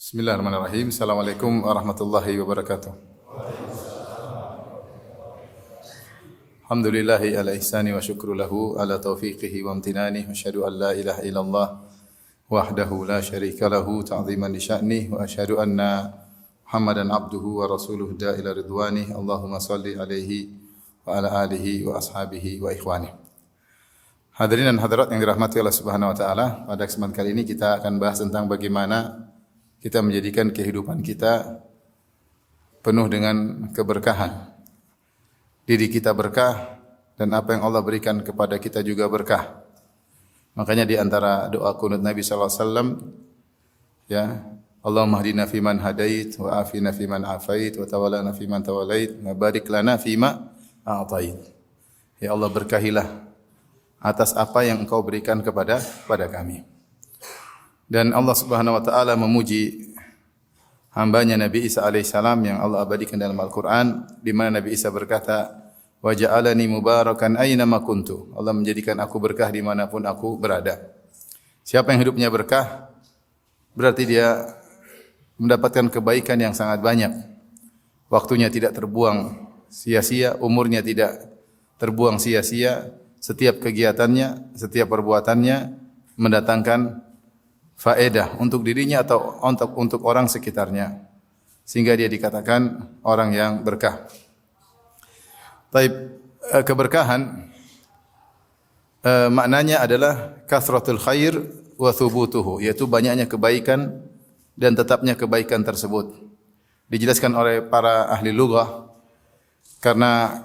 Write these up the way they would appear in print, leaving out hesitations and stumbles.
Bismillahirrahmanirrahim. Assalamualaikum warahmatullahi wabarakatuh. Alhamdulillahi ala ihsani wa syukru lahu ala taufiqihi wa amtinani wa asyhadu an la ilaha illallah wahdahu la syarika lahu ta'ziman li sya'nih wa asyhadu anna Muhammadan abduhu wa rasuluhu da'ila ridwanih. Allahumma salli alaihi wa ala alihi wa ashabihi wa ikhwanih. Hadirin dan hadirat yang dirahmati Allah Subhanahu wa taala, pada kesempatan kali ini kita akan bahas tentang bagaimana kita menjadikan kehidupan kita penuh dengan keberkahan. Diri kita berkah dan apa yang Allah berikan kepada kita juga berkah. Makanya di antara doa kunut Nabi sallallahu alaihi wasallam, ya, Allahumma hdina fiman hadait wa afina fiman afait wa tawallana fiman tawallait wa barik lana fima a'tait. Ya Allah, berkahilah atas apa yang Engkau berikan kepada kami. Dan Allah Subhanahu wa taala memuji hambanya Nabi Isa alaihissalam yang Allah abadikan dalam Al-Qur'an, di mana Nabi Isa berkata, "Wa ja'alani mubarakan aina ma kuntu." Allah menjadikan aku berkah dimanapun aku berada. Siapa yang hidupnya berkah, berarti dia mendapatkan kebaikan yang sangat banyak. Waktunya tidak terbuang sia-sia, umurnya tidak terbuang sia-sia, setiap kegiatannya, setiap perbuatannya mendatangkan faedah untuk dirinya atau untuk orang sekitarnya, sehingga dia dikatakan orang yang berkah. Taib, keberkahan maknanya adalah kasratul khair wa thubutuhu, yaitu banyaknya kebaikan dan tetapnya kebaikan tersebut. Dijelaskan oleh para ahli lughah, karena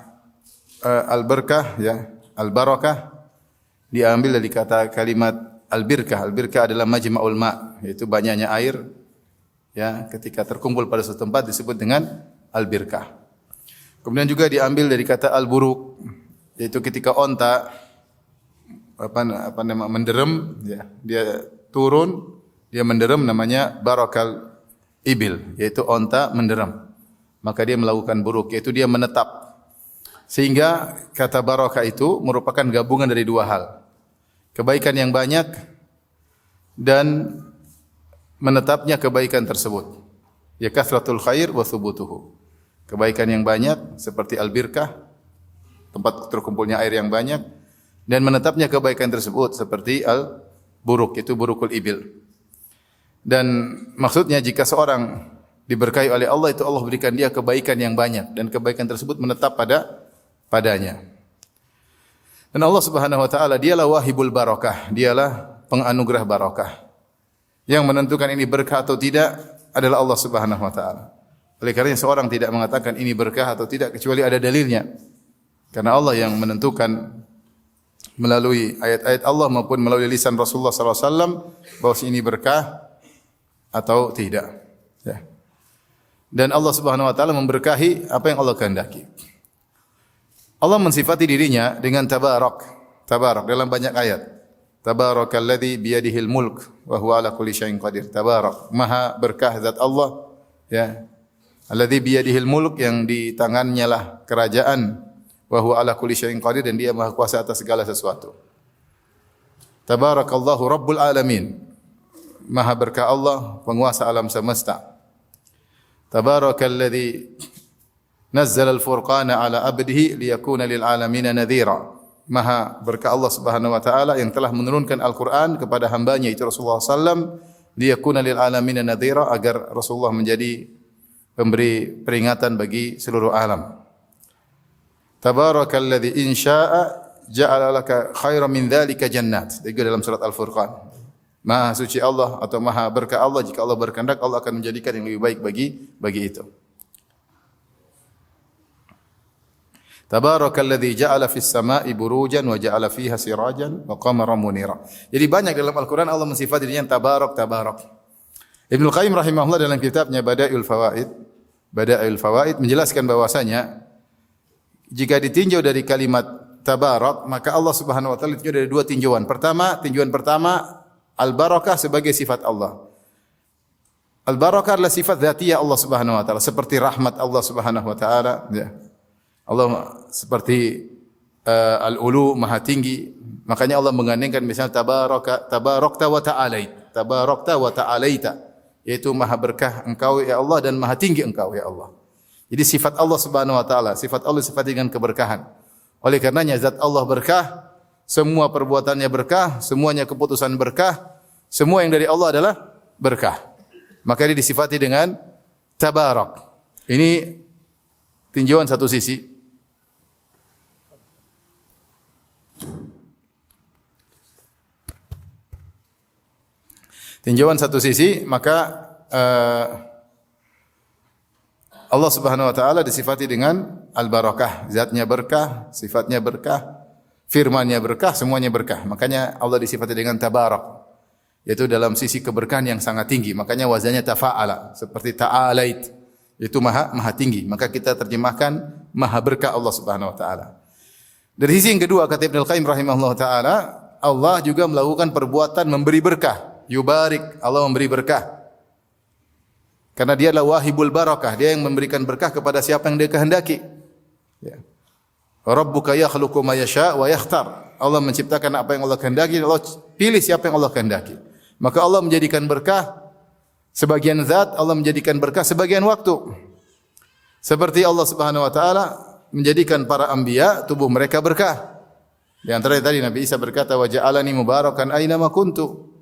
al-barakah, ya, al-barakah diambil dari kata kalimat al-birkah. Al-birkah adalah majma'ul ma', yaitu banyaknya air, ya, ketika terkumpul pada suatu tempat disebut dengan al-birkah. Kemudian juga diambil dari kata al-buruk, yaitu ketika onta menderem, ya, dia turun, dia menderem, namanya barakal ibil, yaitu onta menderem. Maka dia melakukan buruk, yaitu dia menetap. Sehingga kata barakah itu merupakan gabungan dari dua hal. Kebaikan yang banyak dan menetapnya kebaikan tersebut. Ya, kasratul khair wa thubutuhu. Kebaikan yang banyak seperti al-birkah, tempat terkumpulnya air yang banyak, dan menetapnya kebaikan tersebut seperti al-buruk, itu burukul ibil. Dan maksudnya jika seorang diberkahi oleh Allah, itu Allah berikan dia kebaikan yang banyak dan kebaikan tersebut menetap padanya. Dan Allah Subhanahu wa taala dialah wahibul barakah, dialah penganugerah barakah. Yang menentukan ini berkah atau tidak adalah Allah Subhanahu wa taala. Oleh karena seorang tidak mengatakan ini berkah atau tidak kecuali ada dalilnya. Karena Allah yang menentukan melalui ayat-ayat Allah maupun melalui lisan Rasulullah sallallahu alaihi wasallam bahwa ini berkah atau tidak, ya. Dan Allah Subhanahu wa taala memberkahi apa yang Allah kehendaki. Allah mensifati dirinya dengan tabarak. Tabarak dalam banyak ayat. Tabarakalladzi biyadihil mulk wa huwa ala kulli syai'in qadir. Tabarak, maha berkah zat Allah, ya. Alladzi biyadihil mulk, yang di tangannya lah kerajaan, wa huwa ala kulli syai'in qadir, dan dia maha kuasa atas segala sesuatu. Tabarakallahu rabbul alamin. Maha berkah Allah, penguasa alam semesta. Tabarakalladzi nazzal al-furqana ala abdihi liyakuna lil alamin nadhira. Maha berkah Allah Subhanahu wa taala yang telah menurunkan Al-Qur'an kepada hambanya itu Rasulullah sallam, liyakuna lil alamin nadhira, agar Rasulullah menjadi pemberi peringatan bagi seluruh alam. Tabarakalladzi in syaa'a ja'ala laka khairan min dzalika jannat. Itu dalam surat Al-Furqan. Maha suci Allah atau maha berkah Allah, jika Allah berkehendak Allah akan menjadikan yang lebih baik bagi itu. Tabarakalladzi ja'ala fis sama'i burujan wa ja'ala fiha sirajan wa qamaran munira. Jadi banyak dalam Al-Qur'an Allah mensifati dirinya tabarak. Ibnu Qayyim rahimahullah dalam kitabnya Bada'iul Fawaid menjelaskan bahwasanya jika ditinjau dari kalimat tabarak, maka Allah Subhanahu wa taala ditinjau dari dua tinjauan. Tinjauan pertama al-barakah sebagai sifat Allah. Al-barakah adalah sifat dzatiyah Allah Subhanahu wa taala, seperti rahmat Allah Subhanahu wa taala, ya. Allah seperti al-ulu, maha tinggi. Makanya Allah menggandengkan misalnya tabarakta wa ta'alaita. yaitu maha berkah Engkau ya Allah dan maha tinggi Engkau ya Allah. Jadi sifat Allah Subhanahu wa taala, sifat Allah sifat dengan keberkahan. Oleh karenanya zat Allah berkah, semua perbuatannya berkah, semuanya keputusan berkah, semua yang dari Allah adalah berkah. Maka dia disifati dengan tabarak. Ini tinjauan satu sisi. Tinjauan satu sisi, maka Allah Subhanahu wa taala disifati dengan al-barakah, zatnya berkah, sifatnya berkah, firman-Nya berkah, semuanya berkah. Makanya Allah disifati dengan tabarak, yaitu dalam sisi keberkahan yang sangat tinggi. Makanya wazannya tafa'ala, seperti ta'alait, itu maha tinggi. Maka kita terjemahkan maha berkah Allah Subhanahu wa taala. Dari sisi yang kedua, kata Ibnu Al-Qayyim rahimahullah taala, Allah juga melakukan perbuatan memberi berkah. Yubarik, Allah memberi berkah. Karena dia adalah wahibul barakah, dia yang memberikan berkah kepada siapa yang dia kehendaki. Ya. Rabbuka yakhluqu ma yasha wa yakhtar. Allah menciptakan apa yang Allah kehendaki, Allah pilih siapa yang Allah kehendaki. Maka Allah menjadikan berkah sebagian zat, Allah menjadikan berkah sebagian waktu. Seperti Allah Subhanahu wa taala menjadikan para anbiya tubuh mereka berkah. Di antara tadi Nabi Isa berkata, "Wa ja'alani mubarakan aina ma kuntu."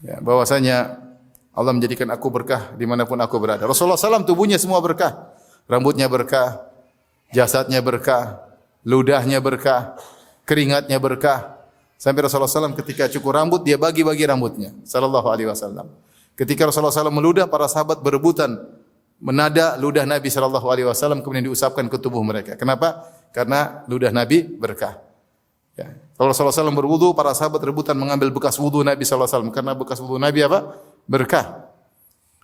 Ya, bahwasanya Allah menjadikan aku berkah dimanapun aku berada. Rasulullah SAW tubuhnya semua berkah. Rambutnya berkah, jasadnya berkah, ludahnya berkah, keringatnya berkah. Sampai Rasulullah SAW ketika cukur rambut, dia bagi-bagi rambutnya. Sallallahu alaihi wasallam. Ketika Rasulullah SAW meludah, para sahabat berebutan menada ludah Nabi Sallallahu alaihi wasallam kemudian diusapkan ke tubuh mereka. Kenapa? Karena ludah Nabi berkah. Ya. Kalau Rasulullah SAW berwudu, para sahabat rebutan mengambil bekas wudu Nabi SAW. Karena bekas wudu Nabi apa? Berkah.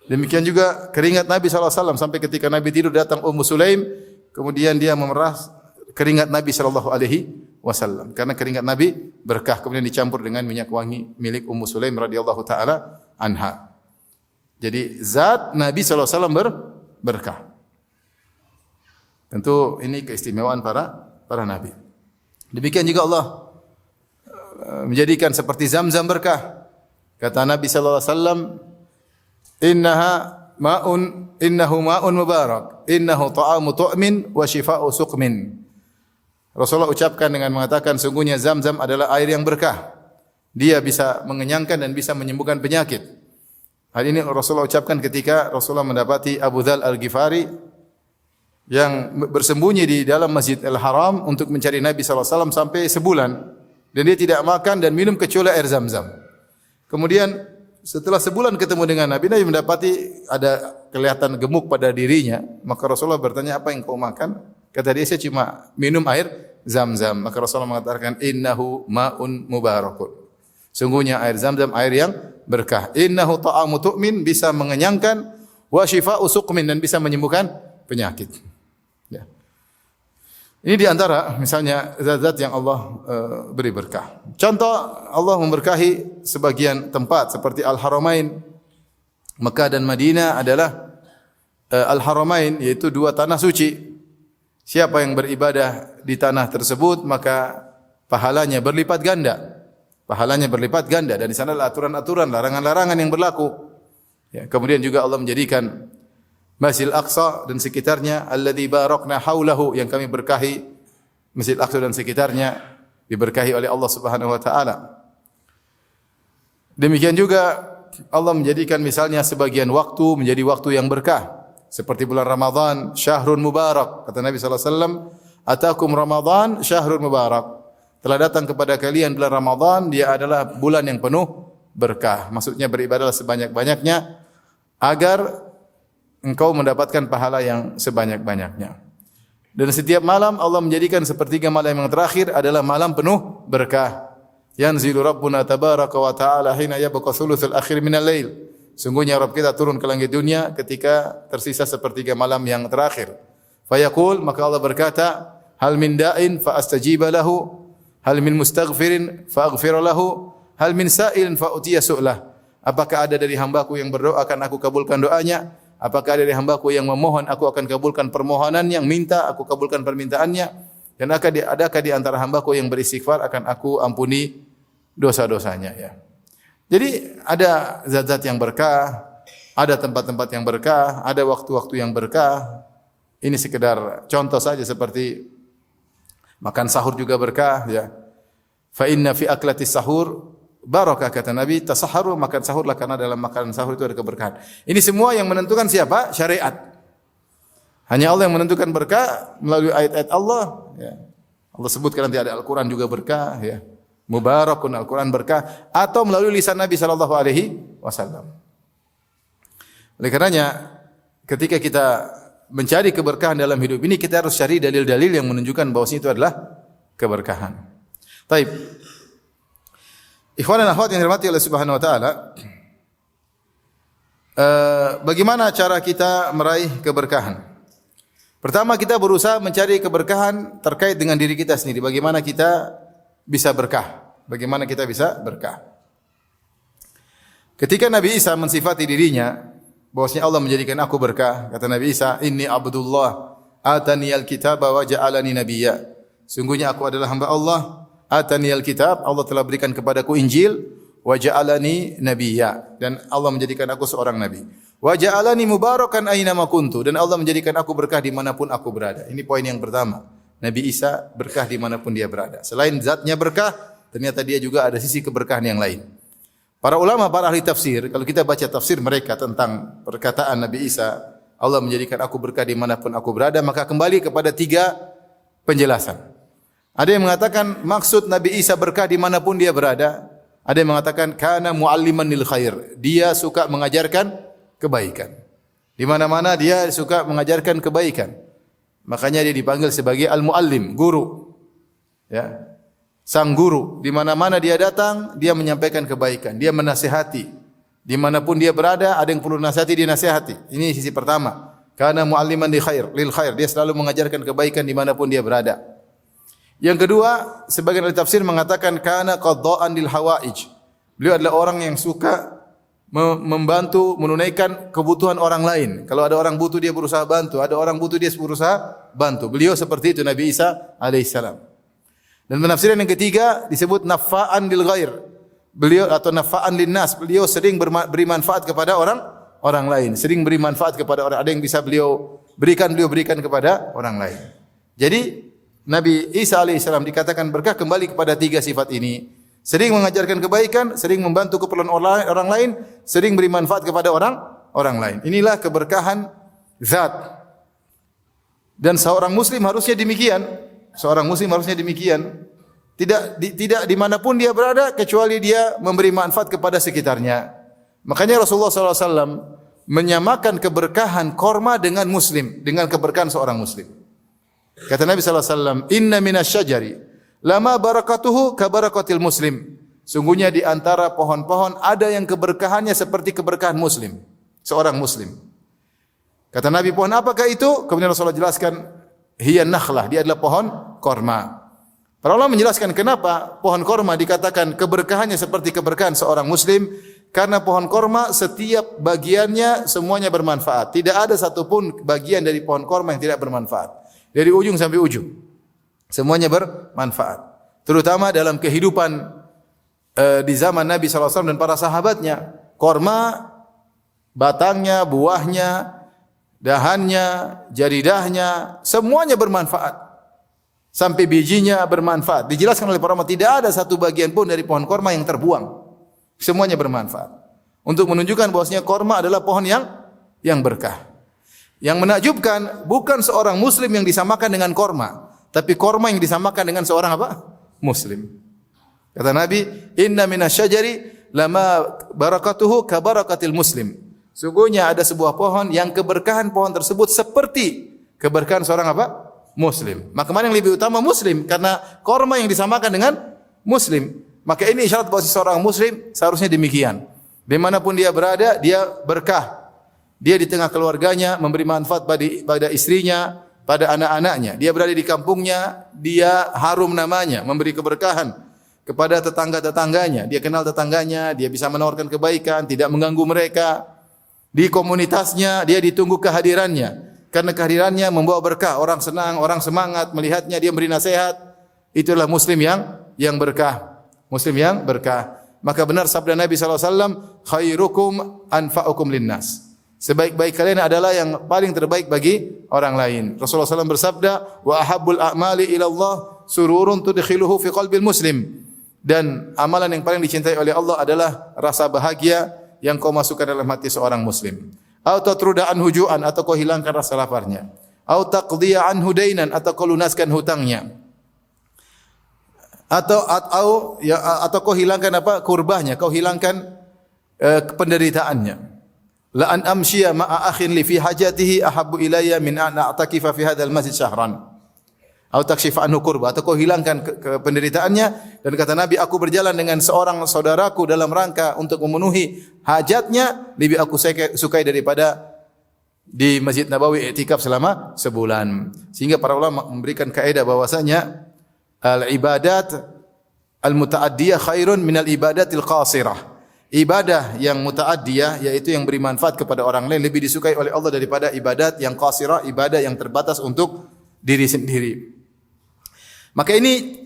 Demikian juga keringat Nabi SAW. Sampai ketika Nabi tidur datang Ummu Sulaim. Kemudian dia memerah keringat Nabi SAW. Karena keringat Nabi berkah. Kemudian dicampur dengan minyak wangi milik Ummu Sulaim radhiyallahu ta'ala anha. Jadi zat Nabi SAW berkah. Tentu ini keistimewaan para Nabi. Demikian juga Allah menjadikan seperti Zam-Zam berkah. Kata Nabi sallallahu alaihi wasallam, "Innahu ma'un mubarak, innahu ta'amu tu'min wa shifa'u suqmin." Rasulullah ucapkan dengan mengatakan sungguhnya Zam-Zam adalah air yang berkah. Dia bisa mengenyangkan dan bisa menyembuhkan penyakit. Hal ini Rasulullah ucapkan ketika Rasulullah mendapati Abu Dzal Al-Ghifari yang bersembunyi di dalam Masjid Al-Haram untuk mencari Nabi SAW sampai sebulan. Dan dia tidak makan dan minum kecuali air Zam-Zam. Kemudian setelah sebulan ketemu dengan Nabi, Nabi mendapati ada kelihatan gemuk pada dirinya. Maka Rasulullah bertanya, apa yang kau makan? Kata dia, saya cuma minum air Zam-Zam. Maka Rasulullah mengatakan, innahu ma'un mubarakun. Sungguhnya air Zam-Zam air yang berkah. Innahu ta'amu tu'min, bisa mengenyangkan. Wa shifa'u suqmin, dan bisa menyembuhkan penyakit. Ya. Ini di antara misalnya zat-zat yang Allah beri berkah. Contoh Allah memberkahi sebagian tempat seperti Al-Haramain. Mekah dan Madinah adalah Al-Haramain, yaitu dua tanah suci. Siapa yang beribadah di tanah tersebut maka pahalanya berlipat ganda. Pahalanya berlipat ganda, dan di sana adalah aturan-aturan, larangan-larangan yang berlaku. Ya, kemudian juga Allah menjadikan Masjid Al-Aqsa dan sekitarnya alladzi barakna haulahu, yang kami berkahi Masjid Al-Aqsa dan sekitarnya diberkahi oleh Allah Subhanahu wa taala. Demikian juga Allah menjadikan misalnya sebagian waktu menjadi waktu yang berkah, seperti bulan Ramadan, syahrun mubarak. Kata Nabi sallallahu alaihi wasallam, "Atakum Ramadan syahrun mubarak." Telah datang kepada kalian bulan Ramadan, dia adalah bulan yang penuh berkah. Maksudnya beribadahlah sebanyak-banyaknya agar engkau mendapatkan pahala yang sebanyak-banyaknya. Dan setiap malam Allah menjadikan sepertiga malam yang terakhir adalah malam penuh berkah. Yanzilu Rabbuna tabaraka wa ta'ala hina yabqa thuluthul akhir minal lail. Sungguhnya Rabb kita turun ke langit dunia ketika tersisa sepertiga malam yang terakhir. Fayaqul, maka Allah berkata, hal min da'in fa astajiba lahu, hal min mustaghfirin fa aghfir lahu, hal min sa'ilin fa utiya su'lah. Apakah ada dari hambaku yang berdoa akan aku kabulkan doanya? Apakah ada dari hambaku yang memohon, aku akan kabulkan permohonannya, yang minta, aku kabulkan permintaannya. Dan adakah di antara hambaku yang beristighfar, akan aku ampuni dosa-dosanya. Ya. Jadi ada zat-zat yang berkah, Ada tempat-tempat yang berkah, ada waktu-waktu yang berkah. Ini sekedar contoh saja seperti makan sahur juga berkah, ya. Fa inna fi aklatis sahur barakah, kata Nabi, tasaharu, makan sahurlah karena dalam makanan sahur itu ada keberkahan. Ini semua yang menentukan siapa? Syariat. Hanya Allah yang menentukan berkah melalui ayat-ayat Allah, ya. Allah sebutkan nanti ada Al-Quran juga berkah, ya. Mubarakun, Al-Quran berkah, atau melalui lisan Nabi sallallahu alaihi wasallam. Oleh karenanya ketika kita mencari keberkahan dalam hidup ini, kita harus cari dalil-dalil yang menunjukkan bahwa itu adalah keberkahan. Baik. Ikhwan dan akhwat yang dirahmati Allah Subhanahu wa taala, bagaimana cara kita meraih keberkahan? Pertama, kita berusaha mencari keberkahan terkait dengan diri kita sendiri. Bagaimana kita bisa berkah? Bagaimana kita bisa berkah? Ketika Nabi Isa mensifati dirinya bahwasanya Allah menjadikan aku berkah, kata Nabi Isa, "Inni Abdullah, ataniyal kitaba wa ja'alani nabiyya." Sungguhnya aku adalah hamba Allah, ataniyal kitab, Allah telah berikan kepadaku Injil, wa ja'alani nabiyya, dan Allah menjadikan aku seorang nabi. Wa ja'alani mubarakan aina ma kuntu, dan Allah menjadikan aku berkah dimanapun aku berada. Ini poin yang pertama. Nabi Isa berkah dimanapun dia berada. Selain zatnya berkah, ternyata dia juga ada sisi keberkahan yang lain. Para ulama, para ahli tafsir, kalau kita baca tafsir mereka tentang perkataan Nabi Isa, Allah menjadikan aku berkah dimanapun aku berada, maka kembali kepada 3 penjelasan. Ada yang mengatakan maksud Nabi Isa berkah dimanapun dia berada. Ada yang mengatakan kana mualliman lil khair, dia suka mengajarkan kebaikan. Di mana-mana dia suka mengajarkan kebaikan. Makanya dia dipanggil sebagai al-muallim, guru. Ya. Sang guru, di mana-mana dia datang, dia menyampaikan kebaikan, dia menasihati. Di manapun dia berada, ada yang perlu nasihati, dia nasihati. Ini sisi pertama. Kana mualliman lil khair, dia selalu mengajarkan kebaikan di manapun dia berada. Yang kedua, sebagian ahli tafsir mengatakan kana qadha'an lil hawaij. Beliau adalah orang yang suka membantu menunaikan kebutuhan orang lain. Kalau ada orang butuh dia berusaha bantu, ada orang butuh dia berusaha bantu. Beliau seperti itu Nabi Isa alaihissalam. Dan penafsiran yang ketiga disebut nafa'an lil ghair. Beliau atau nafa'an lin nas. Beliau sering beri manfaat kepada orang lain, sering beri manfaat kepada orang. Ada yang bisa beliau berikan kepada orang lain. Jadi Nabi Isa alaihissalam dikatakan berkah kembali kepada 3 sifat ini. Sering mengajarkan kebaikan, sering membantu keperluan orang lain, sering beri manfaat kepada orang lain. Inilah keberkahan zat. Dan seorang muslim harusnya demikian. Seorang muslim harusnya demikian. Tidak dimanapun dia berada kecuali dia memberi manfaat kepada sekitarnya. Makanya Rasulullah SAW menyamakan keberkahan korma dengan muslim, dengan keberkahan seorang muslim. Kata Nabi SAW, "Inna minasyajari lama barakatuhu kabarakatil muslim." Sungguhnya di antara pohon-pohon ada yang keberkahannya seperti keberkahan muslim, seorang muslim. Kata Nabi, pohon apakah itu? Kemudian Rasulullah jelaskan, hiya nakhlah, dia adalah pohon korma. Para ulama menjelaskan kenapa pohon korma dikatakan keberkahannya seperti keberkahan seorang muslim, karena pohon korma setiap bagiannya semuanya bermanfaat. Tidak ada satupun bagian dari pohon korma yang tidak bermanfaat. Dari ujung sampai ujung. Semuanya bermanfaat. Terutama dalam kehidupan di zaman Nabi SAW dan para sahabatnya. Korma, batangnya, buahnya, dahannya, jaridahnya, semuanya bermanfaat. Sampai bijinya bermanfaat. Dijelaskan oleh para ulama, tidak ada satu bagian pun dari pohon korma yang terbuang. Semuanya bermanfaat. Untuk menunjukkan bahwasanya korma adalah pohon yang berkah. Yang menakjubkan, bukan seorang muslim yang disamakan dengan korma, tapi korma yang disamakan dengan seorang apa? Muslim. Kata Nabi, "Inna minasyajari lama barakatuhu kabarakatil muslim." Sungguhnya ada sebuah pohon yang keberkahan pohon tersebut seperti keberkahan seorang apa? Muslim. Maka mana yang lebih utama? Muslim, karena korma yang disamakan dengan muslim. Maka ini isyarat bahwa seorang muslim seharusnya demikian. Dimanapun dia berada, dia berkah. Dia di tengah keluarganya memberi manfaat pada istrinya, pada anak-anaknya. Dia berada di kampungnya, dia harum namanya, memberi keberkahan kepada tetangga-tetangganya. Dia kenal tetangganya, dia bisa menawarkan kebaikan, tidak mengganggu mereka. Di komunitasnya, dia ditunggu kehadirannya. Karena kehadirannya membawa berkah, orang senang, orang semangat melihatnya, dia memberi nasihat. Itulah muslim yang berkah. Muslim yang berkah. maka benar sabda Nabi SAW, khairukum anfa'ukum linnas. Sebaik-baik kalian adalah yang paling terbaik bagi orang lain. Rasulullah SAW bersabda, wa ahabbul a'mali ila Allah sururun tudkhiluhu fi qalbil muslim. Dan amalan yang paling dicintai oleh Allah adalah rasa bahagia yang kau masukkan dalam hati seorang muslim. Au tatruda anhu ju'an, atau kau hilangkan rasa laparnya. Au taqdiya anhu dainan, atau kau lunaskan hutangnya. Atau kau hilangkan kurbahnya, kau hilangkan penderitaannya. La an amshiya ma'a akhin li fi hajatihi ahabbu ilayya min an a'takifa fi hadzal masjid syahran. Atau takshifa anhu kurba, atau kau hilangkan penderitaannya. Dan kata Nabi, aku berjalan dengan seorang saudaraku dalam rangka untuk memenuhi hajatnya, lebih aku sukai daripada di Masjid Nabawi i'tikaf selama sebulan. Sehingga para ulama memberikan kaidah bahwasanya al-ibadat al-muta'addiyah khairun minal ibadatil qasirah. Ibadah yang muta'addiyah, yaitu yang beri manfaat kepada orang lain, lebih disukai oleh Allah daripada ibadat yang qasirah, ibadah yang terbatas untuk diri sendiri. Maka ini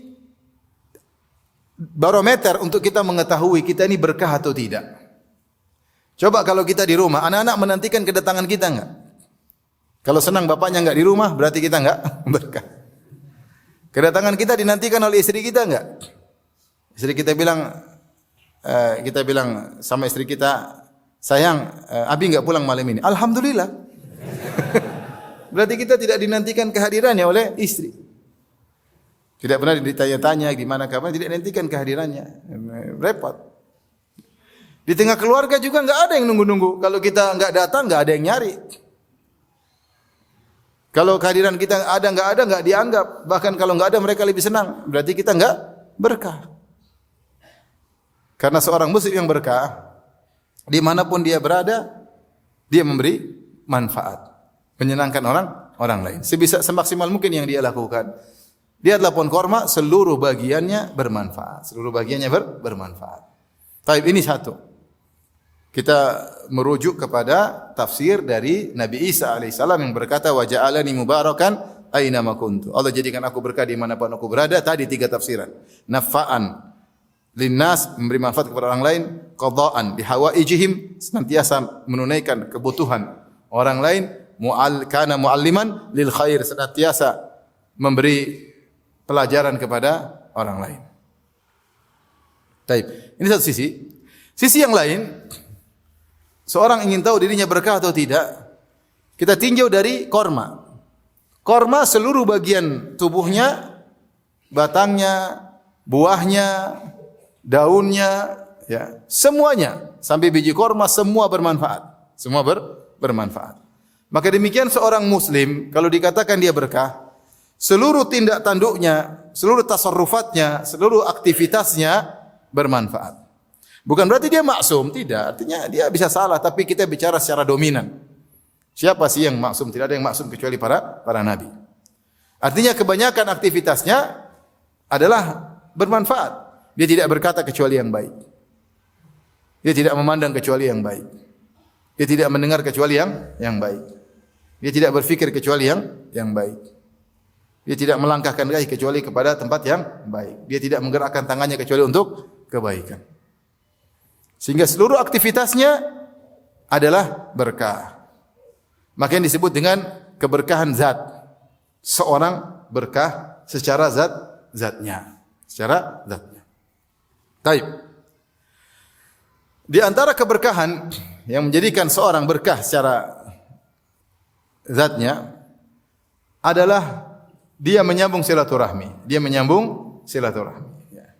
barometer untuk kita mengetahui kita ini berkah atau tidak. Coba kalau kita di rumah, anak-anak menantikan kedatangan kita enggak? Kalau senang bapaknya enggak di rumah, berarti kita enggak berkah. Kedatangan kita dinantikan oleh istri kita enggak? Istri kita bilang sama istri kita, sayang, Abi enggak pulang malam ini. Alhamdulillah. Berarti kita tidak dinantikan kehadirannya oleh istri. Tidak pernah ditanya-tanya gimana kabarnya, tidak dinantikan kehadirannya. Repot. Di tengah keluarga juga enggak ada yang nunggu-nunggu. Kalau kita enggak datang, enggak ada yang nyari. Kalau kehadiran kita enggak dianggap. Bahkan kalau enggak ada mereka lebih senang. Berarti kita enggak berkah. Karena seorang muslim yang berkah, dimanapun dia berada, dia memberi manfaat, menyenangkan orang lain. Semaksimal mungkin yang dia lakukan. Dia adalah pohon korma, seluruh bagiannya bermanfaat. Bermanfaat. Taib ini satu. Kita merujuk kepada tafsir dari Nabi Isa alaihissalam yang berkata, wa ja'alani mubarakan aina ma kuntu. Allah jadikan aku berkah di manapun aku berada. Tadi 3 tafsiran. Nafa'an linnas, memberi manfaat kepada orang lain, qada'an bihawaijihim, senantiasa menunaikan kebutuhan orang lain, kana mualliman lil khair, senantiasa memberi pelajaran kepada orang lain. Baik, ini satu sisi. Sisi yang lain, seorang ingin tahu dirinya berkah atau tidak, kita tinjau dari korma. Korma seluruh bagian tubuhnya, batangnya, buahnya, daunnya, ya, semuanya sampai biji korma semua bermanfaat. Semua bermanfaat. Maka demikian seorang muslim kalau dikatakan dia berkah, seluruh tindak tanduknya, seluruh tasarrufatnya, seluruh aktivitasnya bermanfaat. Bukan berarti dia maksum, tidak. Artinya dia bisa salah, tapi kita bicara secara dominan. Siapa sih yang maksum? Tidak ada yang maksum kecuali para nabi. Artinya kebanyakan aktivitasnya adalah bermanfaat. Dia tidak berkata kecuali yang baik. Dia tidak memandang kecuali yang baik. Dia tidak mendengar kecuali yang baik. Dia tidak berfikir kecuali yang baik. Dia tidak melangkahkan kaki kecuali kepada tempat yang baik. Dia tidak menggerakkan tangannya kecuali untuk kebaikan. Sehingga seluruh aktivitasnya adalah berkah. Maka yang disebut dengan keberkahan zat. Seorang berkah secara zatnya. Secara zatnya. Baik. Di antara keberkahan yang menjadikan seorang berkah secara zatnya adalah dia menyambung silaturahmi. Dia menyambung silaturahmi. Ya.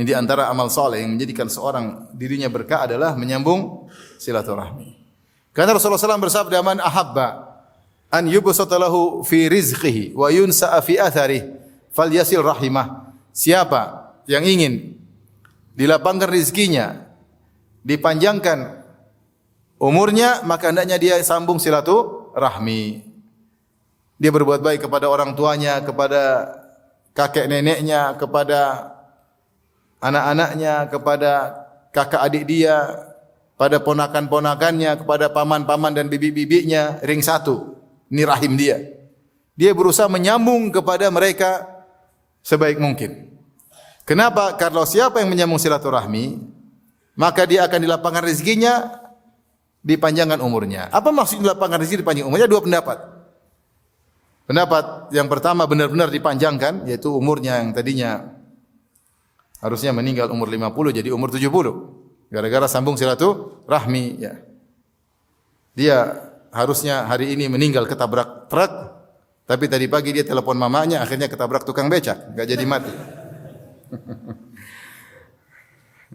Ini di antara amal saleh yang menjadikan seorang dirinya berkah adalah menyambung silaturahmi. Karena Rasulullah SAW bersabda, "Man ahabba an yubsata lahu fi rizqihi wa yunsa'a fi atharihi falyasil rahimah." Siapa yang ingin dilapangkan rezekinya, dipanjangkan umurnya, maka hendaknya dia sambung silaturahmi. Dia berbuat baik kepada orang tuanya, kepada kakek neneknya, kepada anak-anaknya, kepada kakak adik dia, pada ponakan-ponakannya, kepada paman-paman dan bibi-bibinya, ring satu. Ini rahim dia. Dia berusaha menyambung kepada mereka sebaik mungkin. Kenapa? Karena siapa yang menyambung silaturahmi, maka dia akan dilapangkan rezekinya, dipanjangkan umurnya. Apa maksud dilapangkan rezeki, dipanjangkan umurnya? Dua pendapat. Pendapat yang pertama benar-benar dipanjangkan, yaitu umurnya yang tadinya harusnya meninggal umur 50 jadi umur 70. Gara-gara sambung silaturahmi, ya. Dia harusnya hari ini meninggal ketabrak truk, tapi tadi pagi dia telepon mamanya, akhirnya ketabrak tukang becak, enggak jadi mati.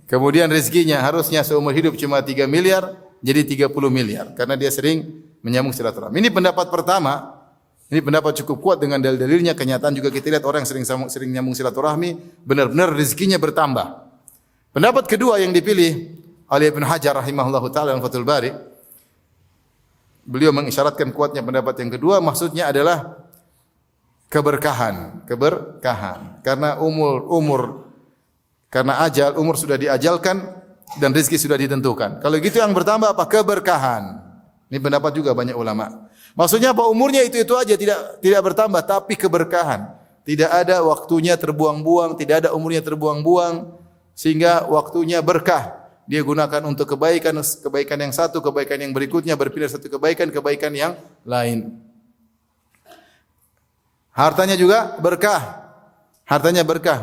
Kemudian rezekinya harusnya seumur hidup cuma 3 miliar, jadi 30 miliar. Karena dia sering menyambung silaturahmi. Ini pendapat pertama. Ini pendapat cukup kuat dengan dalil-dalilnya. Kenyataan juga kita lihat orang yang sering nyambung silaturahmi, benar-benar rezekinya bertambah. Pendapat kedua yang dipilih oleh Ibnu Hajar rahimahullahu ta'ala dalam Fathul Bari, beliau mengisyaratkan kuatnya pendapat yang kedua, maksudnya adalah keberkahan. Karena karena ajal, umur sudah diajalkan dan rezeki sudah ditentukan. Kalau gitu yang bertambah apa? Keberkahan. Ini pendapat juga banyak ulama. Maksudnya apa? Umurnya itu aja, tidak bertambah, tapi keberkahan. Tidak ada waktunya terbuang-buang, tidak ada umurnya terbuang-buang, sehingga waktunya berkah. Dia gunakan untuk kebaikan yang satu, kebaikan yang berikutnya, berpindah satu kebaikan yang lain. Hartanya juga berkah.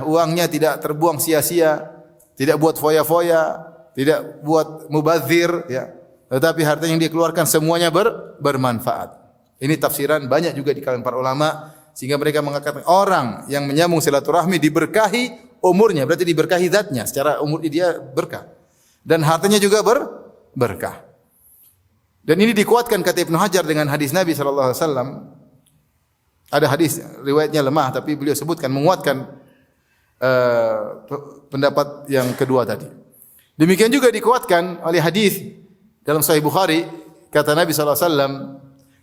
Uangnya tidak terbuang sia-sia, tidak buat foya-foya, tidak buat mubazir, ya. Tetapi harta yang dia keluarkan semuanya bermanfaat. Ini tafsiran banyak juga di kalangan para ulama, sehingga mereka mengatakan orang yang menyambung silaturahmi diberkahi umurnya, berarti diberkahi zatnya, secara umur dia berkah. Dan hartanya juga berkah. Dan ini dikuatkan kata Ibnu Hajar dengan hadis Nabi sallallahu alaihi wasallam. Ada hadis riwayatnya lemah tapi beliau sebutkan menguatkan pendapat yang kedua tadi. Demikian juga dikuatkan oleh hadis dalam Sahih Bukhari, kata Nabi sallallahu alaihi wasallam,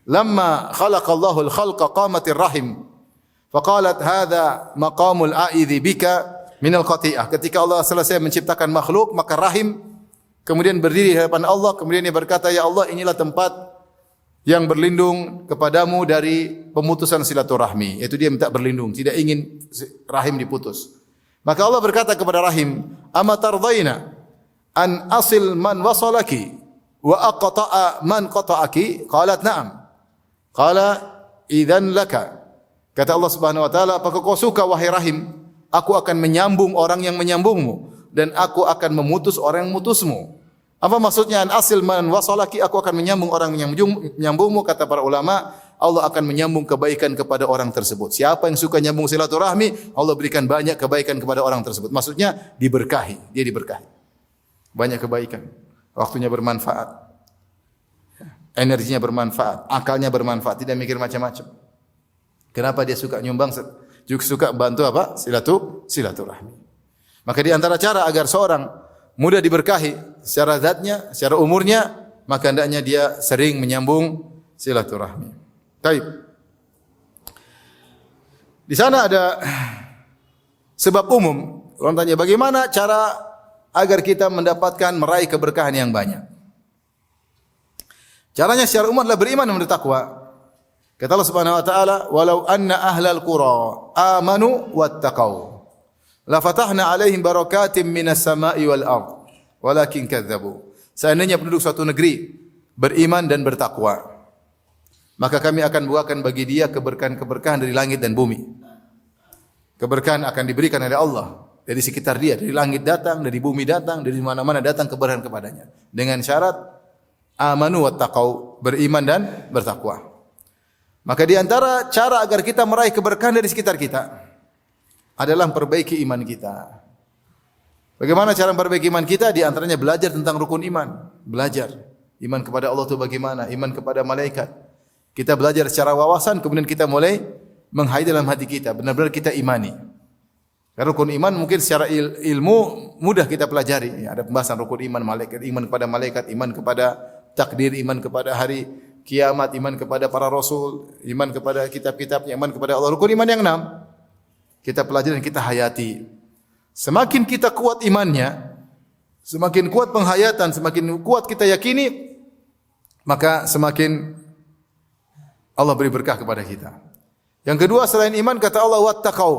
"Lamma khalaqallahu al-khalqa qamatir rahim, faqalat hadha maqamul a'idhi bika minal qati'ah." Ketika Allah selesai menciptakan makhluk, maka rahim kemudian berdiri di hadapan Allah, kemudian dia berkata, "Ya Allah, inilah tempat yang berlindung kepadamu dari pemutusan silaturahmi." Yaitu dia minta berlindung, tidak ingin rahim diputus. Maka Allah berkata kepada rahim, "Ama tardaina an asil man wasalaki wa aqta'a man qata'aki?" Qalat na'am. Qala idzan laka. Kata Allah Subhanahu wa taala, "Apakah kau suka wahai rahim? Aku akan menyambung orang yang menyambungmu dan aku akan memutus orang yang memutusmu." Apa maksudnya an asil man wasalaki? Aku akan menyambung orang yang menyambungmu. Kata para ulama, Allah akan menyambung kebaikan kepada orang tersebut. Siapa yang suka nyambung silaturahmi, Allah berikan banyak kebaikan kepada orang tersebut. Maksudnya diberkahi, dia diberkahi. Banyak kebaikan. Waktunya bermanfaat. Energinya bermanfaat, akalnya bermanfaat, tidak mikir macam-macam. Kenapa dia suka nyumbang? Juga suka bantu apa? Silaturahmi. Maka di antara cara agar seorang mudah diberkahi secara zatnya, secara umurnya, maka hendaknya dia sering menyambung silaturahmi. Baik. Di sana ada sebab umum. Orang tanya bagaimana cara agar kita meraih keberkahan yang banyak. Caranya secara umum adalah beriman dan bertakwa. Kata Allah Subhanahu wa taala, "Walau anna ahlal qura amanu wattaqau la fatahna alaihim barakatim minas sama'i wal ard walakin kadzdzabu." Seandainya penduduk suatu negeri beriman dan bertakwa, maka kami akan buahkan bagi dia keberkahan-keberkahan dari langit dan bumi. Keberkahan akan diberikan oleh Allah dari sekitar dia, dari langit datang, dari bumi datang, dari mana-mana datang keberkahan kepadanya. Dengan syarat amanu wattaqau, beriman dan bertakwa. Maka di antara cara agar kita meraih keberkahan dari sekitar kita adalah memperbaiki iman kita. Bagaimana cara memperbaiki iman kita? Di antaranya belajar tentang rukun iman. Belajar. Iman kepada Allah itu bagaimana? Iman kepada malaikat. Kita belajar secara wawasan, kemudian kita mulai menghayati dalam hati kita. Benar-benar kita imani. Karena rukun iman mungkin secara ilmu mudah kita pelajari. Ya, ada pembahasan rukun iman, malaikat, iman kepada malaikat, iman kepada takdir, iman kepada hari kiamat, iman kepada para rasul, iman kepada kitab-kitabnya, iman kepada Allah. Rukun iman yang 6. Kita pelajari dan kita hayati. Semakin kita kuat imannya, semakin kuat penghayatan, semakin kuat kita yakini, maka semakin Allah beri berkah kepada kita. Yang kedua selain iman, kata Allah wattaqau,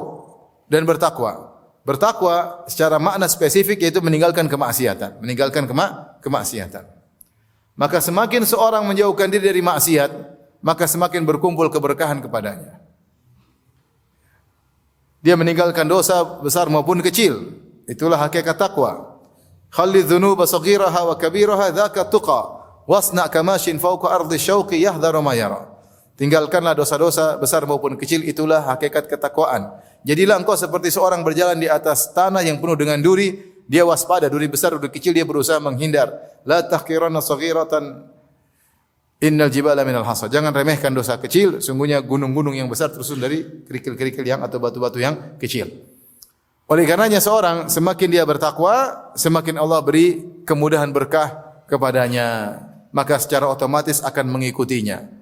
dan bertakwa. Bertakwa secara makna spesifik yaitu meninggalkan kemaksiatan, meninggalkan kemaksiatan. Maka semakin seorang menjauhkan diri dari maksiat, maka semakin berkumpul keberkahan kepadanya. Dia meninggalkan dosa besar maupun kecil. Itulah hakikat takwa. Khallidh dhunuba saghiraha wa kabiraha dzaka tuqa wasna kamashin fawqa ardi syauqi yahdharu ma yara. Tinggalkanlah dosa-dosa besar maupun kecil, itulah hakikat ketakwaan. Jadilah engkau seperti seorang berjalan di atas tanah yang penuh dengan duri, dia waspada, duri besar, duri kecil dia berusaha menghindar. La tahqiranna saghiratan innal jibala minal hasa. Jangan remehkan dosa kecil, sungguhnya gunung-gunung yang besar tersusun dari kerikil-kerikil yang atau batu-batu yang kecil. Oleh karenanya seorang semakin dia bertakwa, semakin Allah beri kemudahan berkah kepadanya, maka secara otomatis akan mengikutinya.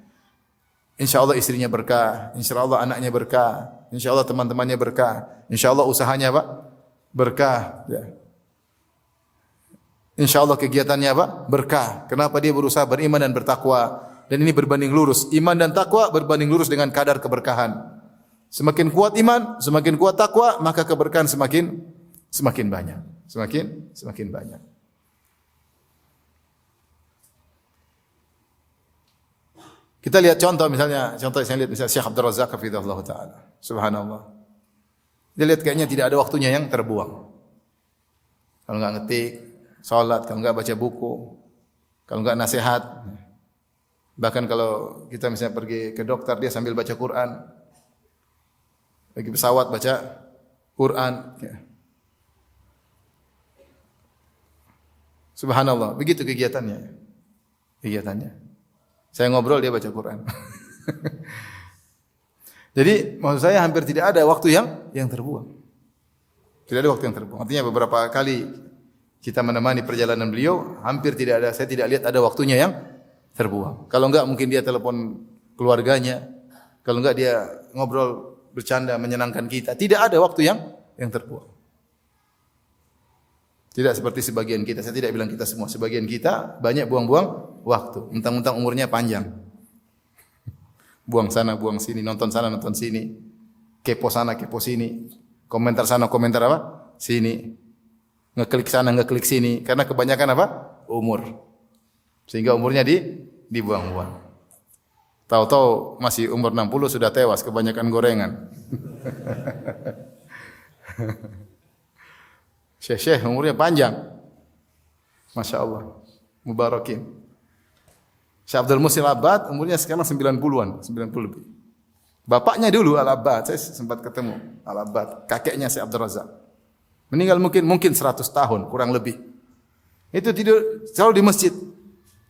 InsyaAllah istrinya berkah, InsyaAllah anaknya berkah, InsyaAllah teman-temannya berkah, InsyaAllah usahanya apa? Berkah. Ya. InsyaAllah kegiatannya apa? Berkah. Kenapa dia berusaha beriman dan bertakwa? Dan ini berbanding lurus. Iman dan takwa berbanding lurus dengan kadar keberkahan. Semakin kuat iman, semakin kuat takwa, maka keberkahan semakin banyak. Semakin banyak. Kita lihat contoh misalnya saya lihat misalnya Syekh Abdul Razak hafizahullah taala. Subhanallah. Dia lihat kayaknya tidak ada waktunya yang terbuang. Kalau enggak ngetik, salat, kalau enggak baca buku, kalau enggak nasihat. Bahkan kalau kita misalnya pergi ke dokter dia sambil baca Quran. Bagi pesawat baca Quran. Subhanallah, begitu kegiatannya. Saya ngobrol, dia baca Quran. Jadi maksud saya hampir tidak ada waktu yang terbuang. Tidak ada waktu yang terbuang. Artinya beberapa kali kita menemani perjalanan beliau, hampir tidak ada, saya tidak lihat ada waktunya yang terbuang. Kalau enggak mungkin dia telepon keluarganya, kalau enggak dia ngobrol, bercanda, menyenangkan kita. Tidak ada waktu yang terbuang. Tidak seperti sebagian kita. Saya tidak bilang kita semua. Sebagian kita banyak buang-buang waktu. Mentang-mentang umurnya panjang. Buang sana, buang sini. Nonton sana, nonton sini. Kepo sana, kepo sini. Komentar sana, komentar apa? Sini. Ngeklik sana, ngeklik sini. Karena kebanyakan apa? Umur. Sehingga umurnya dibuang-buang. Tahu-tahu masih umur 60 sudah tewas. Kebanyakan gorengan. Syekh umurnya panjang. Masya Allah. Mubarakin. Syekh Abdul Muhsin Al-Abbad umurnya sekarang 90-an. 90 lebih. Bapaknya dulu Al-Abbad. Saya sempat ketemu Al-Abbad. Kakeknya Syekh Abdul Razak. Meninggal mungkin 100 tahun. Kurang lebih. Itu tidur selalu di masjid.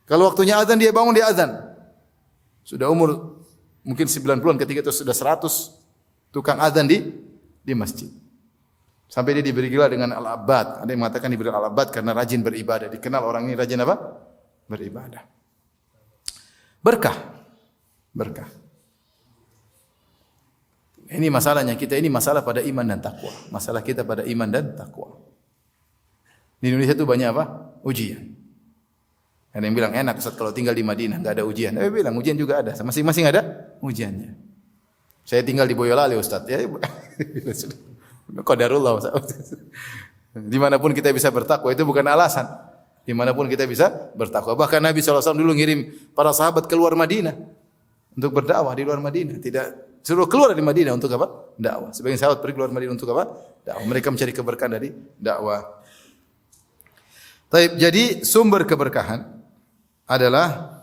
Kalau waktunya azan dia bangun dia azan. Sudah umur mungkin 90-an ketika itu sudah 100 tukang azan di masjid. Sampai dia diberi gelar dengan Al-Abbad. Ada yang mengatakan diberi Al-Abbad karena rajin beribadah. Dikenal orang ini rajin apa? Beribadah. Berkah. Ini masalahnya kita, ini masalah pada iman dan takwa. Masalah kita pada iman dan takwa. Di Indonesia itu banyak apa? Ujian. Ada yang bilang enak Ustaz kalau tinggal di Madinah enggak ada ujian. Saya bilang ujian juga ada. Masing-masing ada ujiannya. Saya tinggal di Boyolali Ustaz. Ya, qadarullah. Dimanapun kita bisa bertakwa itu bukan alasan. Dimanapun kita bisa bertakwa. Bahkan Nabi SAW dulu ngirim para sahabat keluar Madinah untuk berdakwah di luar Madinah. Tidak suruh keluar dari Madinah untuk apa? Dakwah. Sebagian sahabat pergi keluar Madinah untuk apa? Dakwah. Mereka mencari keberkahan dari dakwah. Jadi sumber keberkahan adalah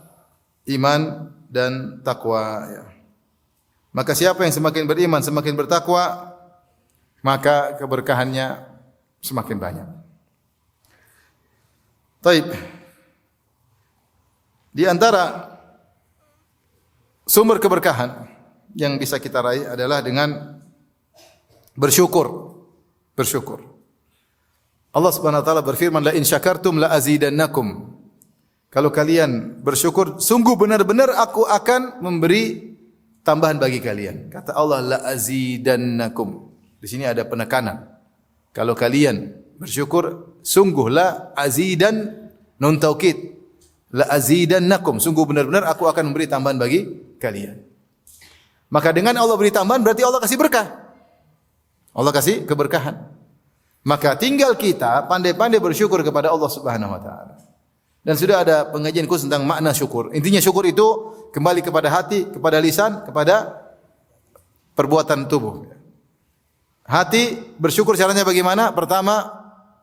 iman dan takwa. Maka siapa yang semakin beriman, semakin bertakwa, maka keberkahannya semakin banyak. Taib. Di antara sumber keberkahan yang bisa kita raih adalah dengan bersyukur. Allah Subhanahu wa taala berfirman, "La in syakartum la azidannakum." Kalau kalian bersyukur, sungguh benar-benar aku akan memberi tambahan bagi kalian. Kata Allah, la azidannakum. Di sini ada penekanan. Kalau kalian bersyukur, sungguh la azidan nun taukid. La azidannakum. Sungguh benar-benar aku akan memberi tambahan bagi kalian. Maka dengan Allah beri tambahan berarti Allah kasih berkah. Allah kasih keberkahan. Maka tinggal kita pandai-pandai bersyukur kepada Allah Subhanahu wa taala. Dan sudah ada pengajian khusus tentang makna syukur. Intinya syukur itu kembali kepada hati, kepada lisan, kepada perbuatan tubuh. Hati bersyukur caranya bagaimana? Pertama,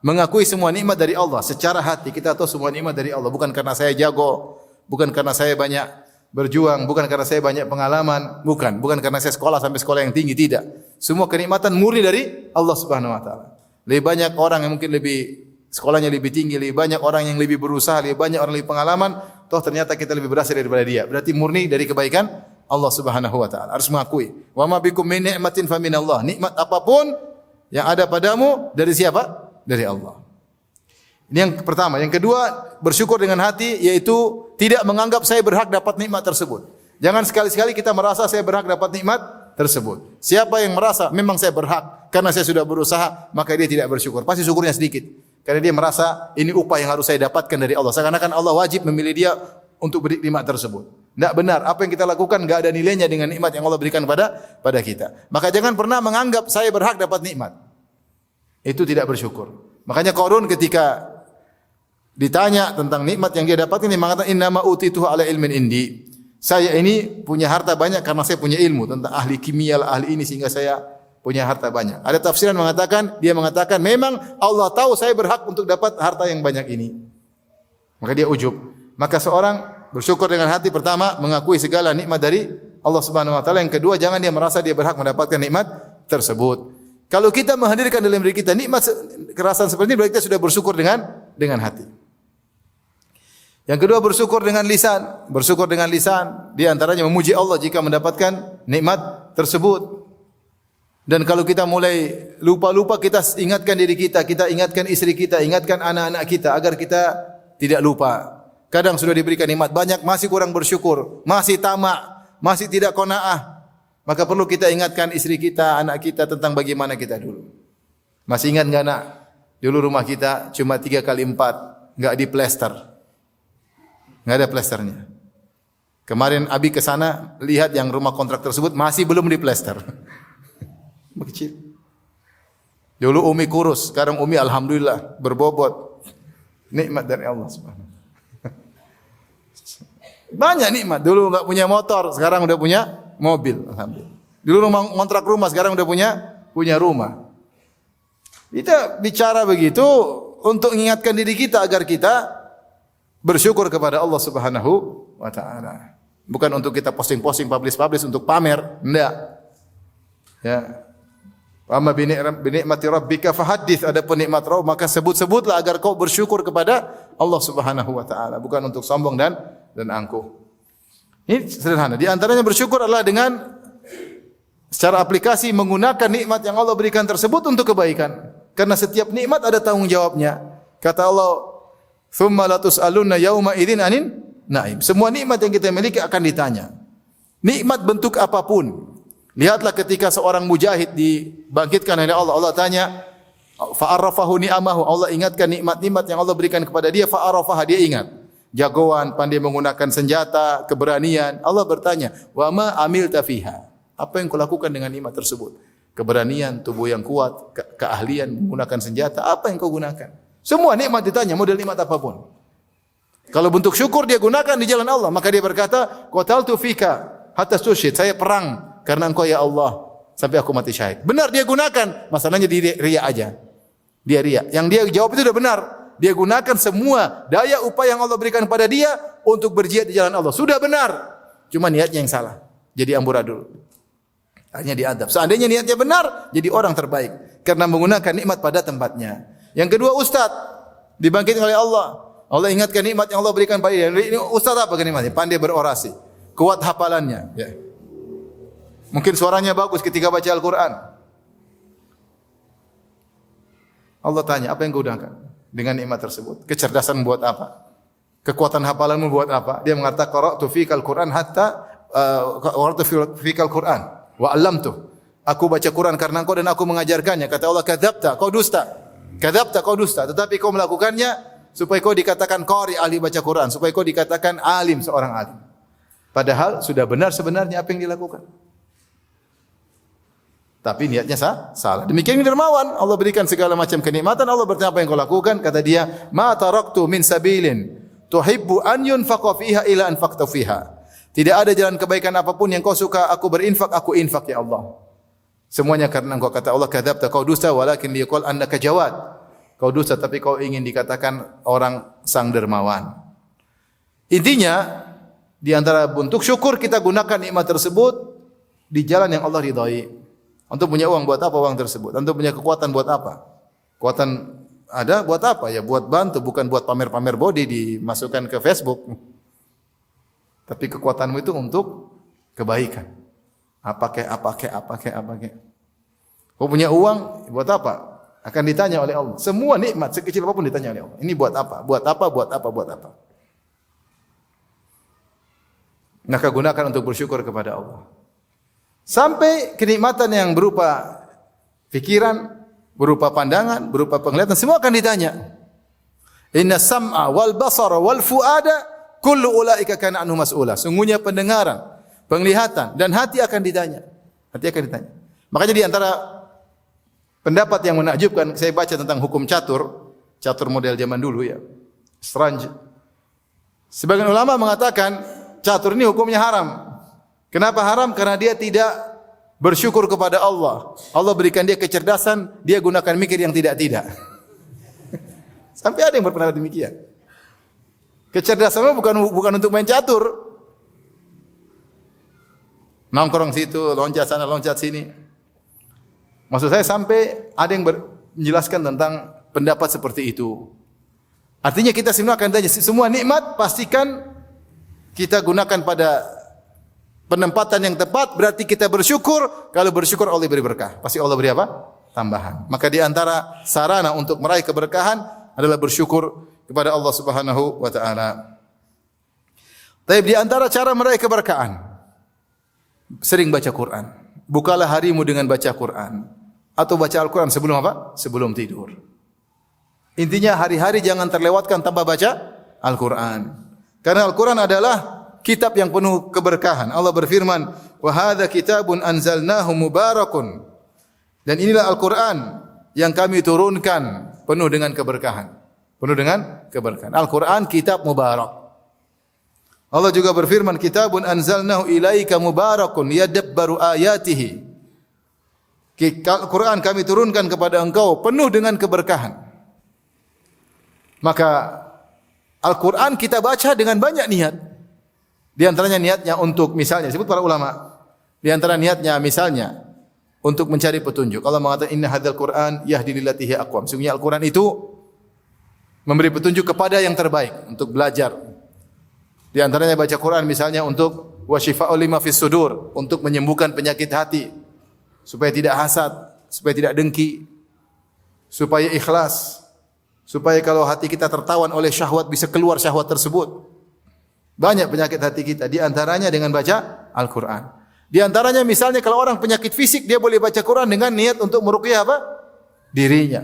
mengakui semua nikmat dari Allah secara hati. Kita tahu semua nikmat dari Allah, bukan karena saya jago, bukan karena saya banyak berjuang, bukan karena saya banyak pengalaman, bukan karena saya sekolah sampai sekolah yang tinggi, tidak. Semua kenikmatan murni dari Allah Subhanahu wa taala. Lebih banyak orang yang mungkin lebih sekolahnya lebih tinggi, lebih banyak orang yang lebih berusaha, lebih banyak orang lebih pengalaman, toh ternyata kita lebih berhasil daripada dia. Berarti murni dari kebaikan Allah Subhanahu wa taala. Harus mengakui. Wa ma bikum min ni'matin fa min Allah. Nikmat apapun yang ada padamu dari siapa? Dari Allah. Ini yang pertama. Yang kedua, bersyukur dengan hati, yaitu tidak menganggap saya berhak dapat nikmat tersebut. Jangan sekali-sekali kita merasa saya berhak dapat nikmat tersebut. Siapa yang merasa memang saya berhak karena saya sudah berusaha, maka dia tidak bersyukur. Pasti syukurnya sedikit. Karena dia merasa ini upah yang harus saya dapatkan dari Allah. Seakan-akan Allah wajib memilih dia untuk beri nikmat tersebut. Tidak benar. Apa yang kita lakukan tidak ada nilainya dengan nikmat yang Allah berikan pada kita. Maka jangan pernah menganggap saya berhak dapat nikmat. Itu tidak bersyukur. Makanya Qarun ketika ditanya tentang nikmat yang dia dapatkan, dia mengatakan innama utituhu ala ilmin indi. Saya ini punya harta banyak karena saya punya ilmu tentang ahli kimia, ahli ini sehingga saya punya harta banyak. Ada tafsiran mengatakan, dia mengatakan memang Allah tahu saya berhak untuk dapat harta yang banyak ini. Maka dia ujub. Maka seorang bersyukur dengan hati, pertama mengakui segala nikmat dari Allah Subhanahu wa taala. Yang kedua, jangan dia merasa dia berhak mendapatkan nikmat tersebut. Kalau kita menghadirkan dalam diri kita nikmat kerasan seperti ini, berarti kita sudah bersyukur dengan hati. Yang kedua, bersyukur dengan lisan. Bersyukur dengan lisan, di antaranya memuji Allah jika mendapatkan nikmat tersebut. Dan kalau kita mulai lupa-lupa, kita ingatkan diri kita, kita ingatkan istri kita, ingatkan anak-anak kita agar kita tidak lupa. Kadang sudah diberikan nikmat banyak, masih kurang bersyukur, masih tamak, masih tidak qanaah. Maka perlu kita ingatkan istri kita, anak kita tentang bagaimana kita dulu. Masih ingat enggak nak? Dulu rumah kita cuma 3x4, enggak diplester. Enggak ada plesternya. Kemarin Abi ke sana lihat yang rumah kontrak tersebut masih belum diplester. Kecil. Dulu Umi kurus, sekarang Umi alhamdulillah berbobot. Nikmat dari Allah Subhanahu. Banyak nikmat. Dulu enggak punya motor, sekarang udah punya mobil, alhamdulillah. Dulu ngontrak rumah, sekarang udah punya rumah. Kita bicara begitu untuk mengingatkan diri kita agar kita bersyukur kepada Allah Subhanahu wa taala. Bukan untuk kita posting-posting, publish untuk pamer, enggak. Ya. Amma bi ni'mati rabbika fahaddits, adapun nikmat Rabb maka sebut-sebutlah agar kau bersyukur kepada Allah Subhanahu wa taala, bukan untuk sombong dan angkuh. Ini sederhana. Di antaranya bersyukur adalah dengan secara aplikasi menggunakan nikmat yang Allah berikan tersebut untuk kebaikan. Karena setiap nikmat ada tanggung jawabnya. Kata Allah, "Tsumma latus'alunna yauma idzin anin na'im." Semua nikmat yang kita miliki akan ditanya. Nikmat bentuk apapun. Lihatlah ketika seorang mujahid dibangkitkan oleh Allah, Allah tanya, fa'arafahu ni'amahu, Allah ingatkan nikmat-nikmat yang Allah berikan kepada dia, fa'arafaha, dia ingat. Jagoan, pandai menggunakan senjata, keberanian. Allah bertanya, wa ma amilta fiha? Apa yang kau lakukan dengan nikmat tersebut? Keberanian, tubuh yang kuat, keahlian menggunakan senjata, apa yang kau gunakan? Semua nikmat ditanya, model nikmat apapun. Kalau bentuk syukur dia gunakan di jalan Allah, maka dia berkata, qataltu fika hatta tusyhid, saya perang karena engkau ya Allah sampai aku mati syahid. Benar dia gunakan, masalahnya dia riya aja. Dia riya. Yang dia jawab itu sudah benar. Dia gunakan semua daya upaya yang Allah berikan kepada dia untuk berjihad di jalan Allah. Sudah benar. Cuma niatnya yang salah. Jadi amburadul. Hanya diadab. Seandainya niatnya benar, jadi orang terbaik karena menggunakan nikmat pada tempatnya. Yang kedua, ustaz dibangkitkan oleh Allah. Allah ingatkan nikmat yang Allah berikan pada dia. Ini ustaz apa nikmatnya? Pandai berorasi, kuat hafalannya, ya. Mungkin suaranya bagus ketika baca Al-Quran. Allah tanya, apa yang kau gunakan dengan nikmat tersebut? Kecerdasan buat apa? Kekuatan hafalanmu buat apa? Dia mengatakan, qara'tu fikal Quran hatta qara'tu fikal Quran wa 'allamtu. Aku baca Quran karena engkau dan aku mengajarkannya. Kata Allah, kadzabta, kau dusta. Kadzabta, kau dusta. Tetapi kau melakukannya supaya kau dikatakan qari, ahli baca Quran, supaya kau dikatakan alim, seorang alim. Padahal sudah benar sebenarnya apa yang dilakukan. tapi niatnya salah. Demikian dermawan, Allah berikan segala macam kenikmatan, Allah bertanya apa yang kau lakukan? Kata dia, "Ma taraktu min sabilin tuhibbu an yunfaqa fiha ila anfaqtu fiha." Tidak ada jalan kebaikan apapun yang kau suka aku berinfak, aku infak ya Allah. Semuanya karena engkau, kata Allah, kadzabta, kau dusta, walakin liyaqul annaka jawad. Kau dusta tapi kau ingin dikatakan orang sang dermawan. Intinya di antara bentuk syukur kita gunakan nikmat tersebut di jalan yang Allah ridhai. Untuk punya uang buat apa uang tersebut? Untuk punya kekuatan buat apa? Kekuatan ada buat apa? Ya buat bantu, bukan buat pamer-pamer body dimasukkan ke Facebook. Tapi kekuatanmu itu untuk kebaikan. Apa kek. Kau punya uang buat apa? Akan ditanya oleh Allah. Semua nikmat sekecil apapun ditanya oleh Allah. Ini buat apa? Buat apa? Maka gunakan untuk bersyukur kepada Allah. Sampai kenikmatan yang berupa pikiran, berupa pandangan, berupa penglihatan, semua akan ditanya. Inna sam'a wal basara wal fuada kullu ulaika kana anhu mas'ula. Sungguhnya pendengaran, penglihatan dan hati akan ditanya. Makanya di antara pendapat yang menakjubkan, saya baca tentang hukum catur model zaman dulu ya. Strange. Sebagian ulama mengatakan catur ini hukumnya haram. Kenapa haram? Karena dia tidak bersyukur kepada Allah. Allah berikan dia kecerdasan, dia gunakan mikir yang tidak-tidak. Sampai ada yang berpendapat demikian. Kecerdasannya bukan untuk main catur. Nongkrong situ, loncat sana, loncat sini. Maksud saya sampai ada yang menjelaskan tentang pendapat seperti itu. Artinya kita semua akan tanya, semua nikmat pastikan kita gunakan pada penempatan yang tepat, berarti kita bersyukur. Kalau bersyukur Allah beri berkah. Pasti Allah beri apa? Tambahan. Maka di antara sarana untuk meraih keberkahan adalah bersyukur kepada Allah Subhanahu wa taala. Tapi di antara cara meraih keberkahan, sering baca Quran. Bukalah harimu dengan baca Quran atau baca Al-Quran sebelum apa? Sebelum tidur. Intinya hari-hari jangan terlewatkan tanpa baca Al-Quran. Karena Al-Quran adalah kitab yang penuh keberkahan. Allah berfirman, "Wa hadza kitabun anzalnahu mubarakun." Dan inilah Al-Qur'an yang kami turunkan penuh dengan keberkahan. Al-Qur'an kitab mubarak. Allah juga berfirman, "Kitabun anzalnahu ilaika mubarakun yadabbaru ayatihi." Al-Qur'an kami turunkan kepada engkau penuh dengan keberkahan. Maka Al-Qur'an kita baca dengan banyak niat. Di antaranya niatnya untuk misalnya disebut para ulama, di antara niatnya misalnya untuk mencari petunjuk. Allah mengatakan inna hadzal Qur'an yahdi lillati hiya aqwam. Sungguhnya Al-Qur'an itu memberi petunjuk kepada yang terbaik untuk belajar. Di antaranya baca Quran misalnya untuk wasyifa'ul lima fis sudur, untuk menyembuhkan penyakit hati supaya tidak hasad, supaya tidak dengki, supaya ikhlas, supaya kalau hati kita tertawan oleh syahwat bisa keluar syahwat tersebut. Banyak penyakit hati kita, di antaranya dengan baca Al-Quran. Di antaranya misalnya kalau orang penyakit fisik, dia boleh baca Quran dengan niat untuk meruqyah apa? Dirinya.